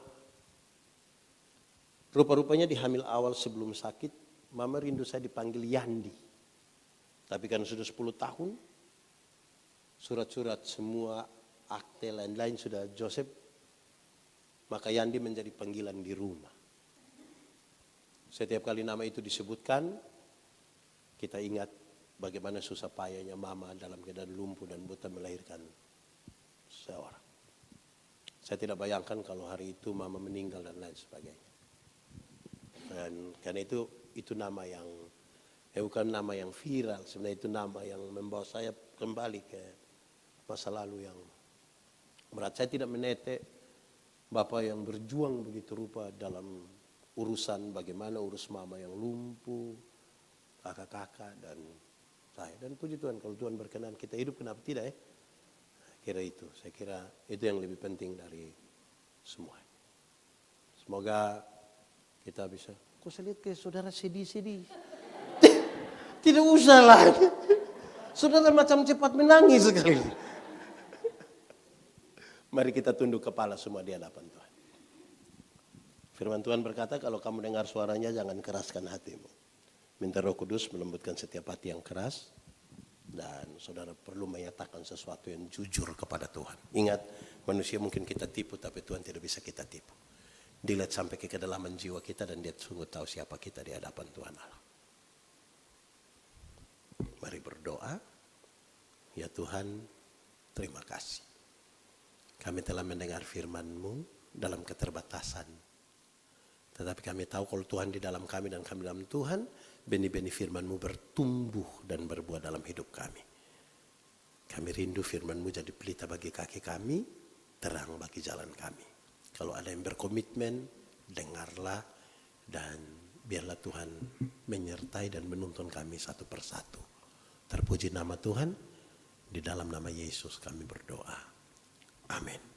Rupa-rupanya di hamil awal sebelum sakit, mama rindu saya dipanggil Yandi. Tapi karena sudah 10 tahun, surat-surat semua akte lain-lain sudah Joseph, maka Yandi menjadi panggilan di rumah. Setiap kali nama itu disebutkan, kita ingat bagaimana susah payahnya mama dalam keadaan lumpuh dan buta melahirkan seorang. Saya tidak bayangkan kalau hari itu mama meninggal dan lain sebagainya. Dan karena itu nama yang bukan nama yang viral, sebenarnya itu nama yang membawa saya kembali ke masa lalu yang berat. Saya tidak menetek bapak yang berjuang begitu rupa dalam urusan bagaimana urus mama yang lumpuh, kakak-kakak dan saya. Dan puji Tuhan kalau Tuhan berkenan kita hidup, kenapa tidak Kira itu, saya kira itu yang lebih penting dari semua. Semoga kita bisa. Kok saya lihat ke saudara sedih-sedih. Tidak usah lah. Saudara macam cepat menangis sekali. Mari kita tunduk kepala semua di hadapan Tuhan. Firman Tuhan berkata, kalau kamu dengar suaranya jangan keraskan hatimu. Minta Roh Kudus melembutkan setiap hati yang keras. Dan saudara perlu menyatakan sesuatu yang jujur kepada Tuhan. Ingat, manusia mungkin kita tipu, tapi Tuhan tidak bisa kita tipu. Dilihat sampai ke kedalaman jiwa kita dan dia sungguh tahu siapa kita di hadapan Tuhan Allah. Mari berdoa. Ya Tuhan, terima kasih. Kami telah mendengar firman-Mu dalam keterbatasan. Tetapi kami tahu kalau Tuhan di dalam kami dan kami dalam Tuhan, benih-benih firman-Mu bertumbuh dan berbuah dalam hidup kami. Kami rindu firman-Mu jadi pelita bagi kaki kami, terang bagi jalan kami. Kalau ada yang berkomitmen, dengarlah dan biarlah Tuhan menyertai dan menuntun kami satu persatu. Terpuji nama Tuhan, di dalam nama Yesus kami berdoa. Amin.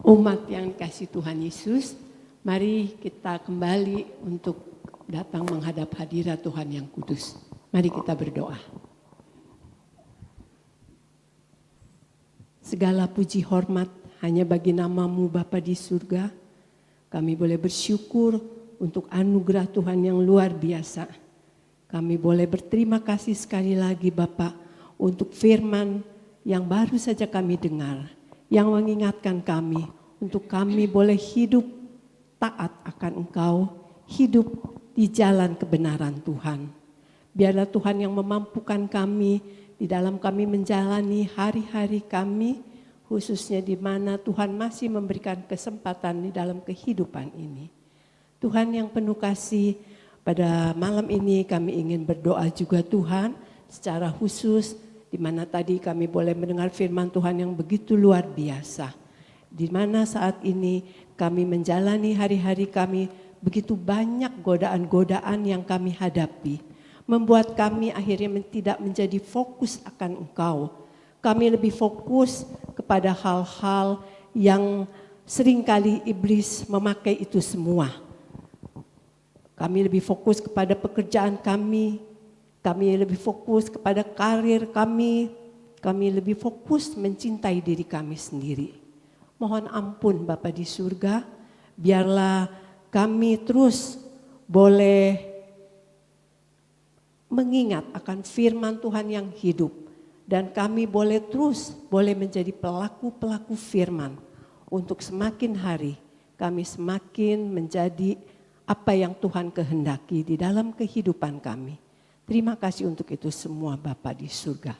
Umat yang dikasih Tuhan Yesus, mari kita kembali untuk datang menghadap hadirat Tuhan yang kudus. Mari kita berdoa. Segala puji hormat hanya bagi nama-Mu Bapa di surga. Kami boleh bersyukur untuk anugerah Tuhan yang luar biasa. Kami boleh berterima kasih sekali lagi Bapa untuk firman yang baru saja kami dengar. Yang mengingatkan kami untuk kami boleh hidup taat akan Engkau. Hidup di jalan kebenaran Tuhan. Biarlah Tuhan yang memampukan kami di dalam kami menjalani hari-hari kami, khususnya di mana Tuhan masih memberikan kesempatan di dalam kehidupan ini. Tuhan yang penuh kasih, pada malam ini kami ingin berdoa juga Tuhan secara khusus, di mana tadi kami boleh mendengar firman Tuhan yang begitu luar biasa. Di mana saat ini kami menjalani hari-hari kami, begitu banyak godaan-godaan yang kami hadapi. Membuat kami akhirnya tidak menjadi fokus akan Engkau. Kami lebih fokus kepada hal-hal yang seringkali iblis memakai itu semua. Kami lebih fokus kepada pekerjaan kami lebih fokus kepada karir kami lebih fokus mencintai diri kami sendiri. Mohon ampun Bapa di surga, biarlah kami terus boleh mengingat akan firman Tuhan yang hidup. Dan kami boleh menjadi pelaku-pelaku firman. Untuk semakin hari kami semakin menjadi apa yang Tuhan kehendaki di dalam kehidupan kami. Terima kasih untuk itu semua Bapa di surga.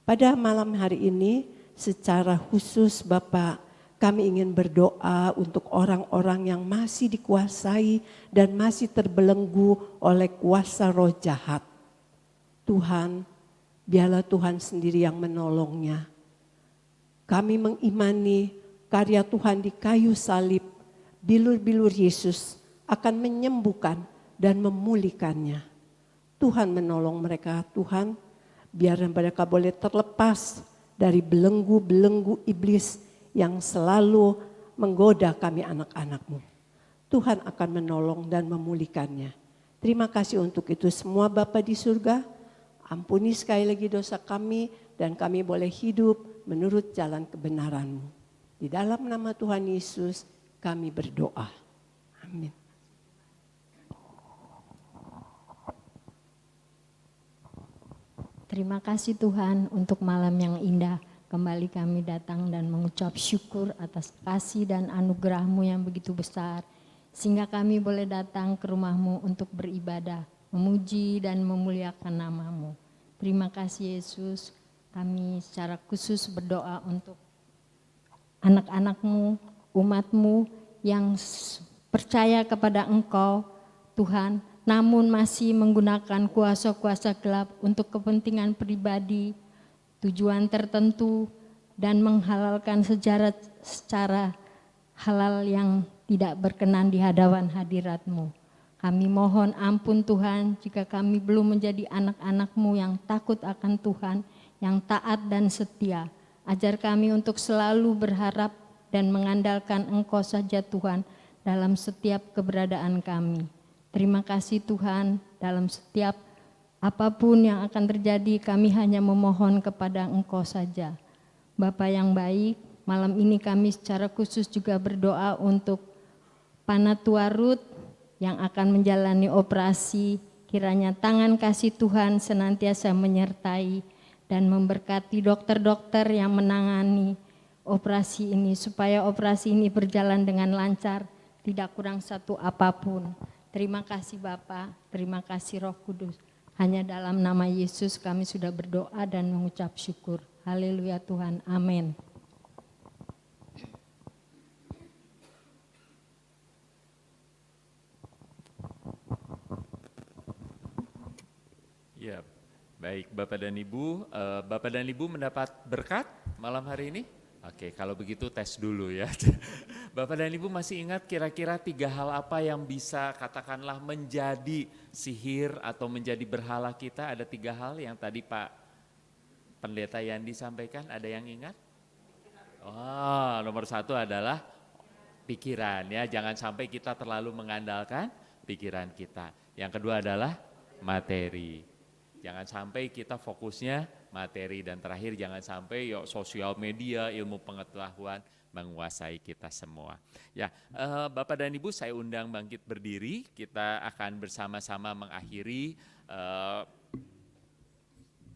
Pada malam hari ini secara khusus Bapa, kami ingin berdoa untuk orang-orang yang masih dikuasai dan masih terbelenggu oleh kuasa roh jahat. Tuhan, biarlah Tuhan sendiri yang menolongnya. Kami mengimani karya Tuhan di kayu salib, bilur-bilur Yesus akan menyembuhkan dan memulihkannya. Tuhan menolong mereka, Tuhan, biar mereka boleh terlepas dari belenggu-belenggu iblis yang selalu menggoda kami anak-anak-Mu. Tuhan akan menolong dan memulihkannya. Terima kasih untuk itu semua Bapa di surga. Ampuni sekali lagi dosa kami dan kami boleh hidup menurut jalan kebenaran-Mu. Di dalam nama Tuhan Yesus kami berdoa. Amin. Terima kasih Tuhan untuk malam yang indah. Kembali kami datang dan mengucap syukur atas kasih dan anugerah-Mu yang begitu besar. Sehingga kami boleh datang ke rumah-Mu untuk beribadah, memuji dan memuliakan nama-Mu. Terima kasih Yesus, kami secara khusus berdoa untuk anak-anak-Mu, umat-Mu yang percaya kepada Engkau Tuhan, namun masih menggunakan kuasa-kuasa gelap untuk kepentingan pribadi, tujuan tertentu, dan menghalalkan secara halal yang tidak berkenan di hadapan hadirat-Mu. Kami mohon ampun Tuhan jika kami belum menjadi anak-anak-Mu yang takut akan Tuhan, yang taat dan setia. Ajar kami untuk selalu berharap dan mengandalkan Engkau saja Tuhan dalam setiap keberadaan kami. Terima kasih Tuhan, dalam setiap apapun yang akan terjadi kami hanya memohon kepada Engkau saja. Bapa yang baik, malam ini kami secara khusus juga berdoa untuk Panatua Ruth yang akan menjalani operasi. Kiranya tangan kasih Tuhan senantiasa menyertai dan memberkati dokter-dokter yang menangani operasi ini, supaya operasi ini berjalan dengan lancar, tidak kurang satu apapun. Terima kasih Bapa, terima kasih Roh Kudus. Hanya dalam nama Yesus kami sudah berdoa dan mengucap syukur. Haleluya Tuhan, amin. Ya, baik Bapak dan Ibu. Bapak dan Ibu mendapat berkat malam hari ini? Oke, kalau begitu tes dulu ya. Bapak dan Ibu masih ingat kira-kira 3 hal apa yang bisa katakanlah menjadi sihir atau menjadi berhala kita? Ada 3 hal yang tadi Pak Pendeta Yandi sampaikan, ada yang ingat? Oh, nomor satu adalah pikiran ya, jangan sampai kita terlalu mengandalkan pikiran kita. Yang kedua adalah materi. Jangan sampai kita fokusnya materi, dan terakhir jangan sampai sosial media, ilmu pengetahuan menguasai kita semua. Ya, Bapak dan Ibu, saya undang bangkit berdiri. Kita akan bersama-sama mengakhiri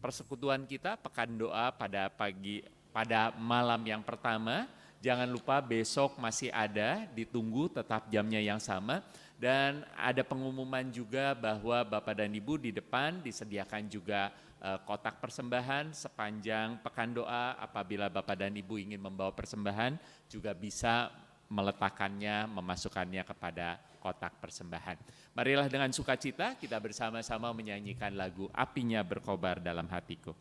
persekutuan kita, pekan doa pada malam yang pertama. Jangan lupa besok masih ada, ditunggu tetap jamnya yang sama. Dan ada pengumuman juga bahwa Bapak dan Ibu di depan disediakan juga kotak persembahan sepanjang pekan doa. Apabila Bapak dan Ibu ingin membawa persembahan juga bisa meletakkannya, memasukkannya kepada kotak persembahan. Marilah dengan sukacita kita bersama-sama menyanyikan lagu Apinya Berkobar Dalam Hatiku.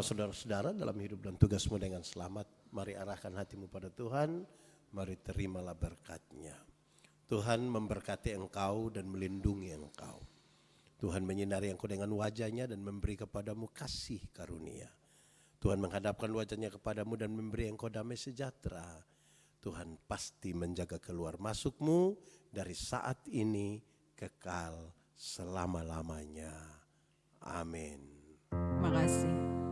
Saudara-saudara dalam hidup dan tugasmu dengan selamat. Mari arahkan hatimu pada Tuhan, mari terimalah berkat-Nya. Tuhan memberkati engkau dan melindungi engkau. Tuhan menyinari engkau dengan wajah-Nya dan memberi kepadamu kasih karunia. Tuhan menghadapkan wajah-Nya kepadamu dan memberi engkau damai sejahtera. Tuhan pasti menjaga keluar masukmu dari saat ini kekal selama-lamanya. Amin. Makasih.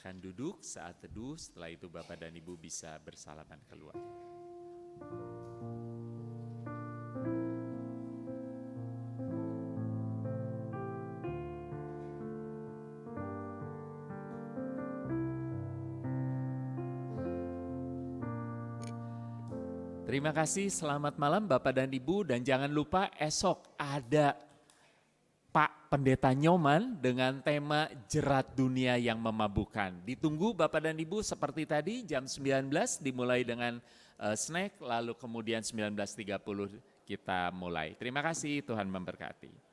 Silakan duduk saat teduh, setelah itu Bapak dan Ibu bisa bersalaman keluar. Terima kasih, selamat malam Bapak dan Ibu, dan jangan lupa esok ada Pak Pendeta Nyoman dengan tema Jerat Dunia yang Memabukkan. Ditunggu Bapak dan Ibu seperti tadi jam 19 dimulai dengan snack, lalu kemudian 19.30 kita mulai. Terima kasih, Tuhan memberkati.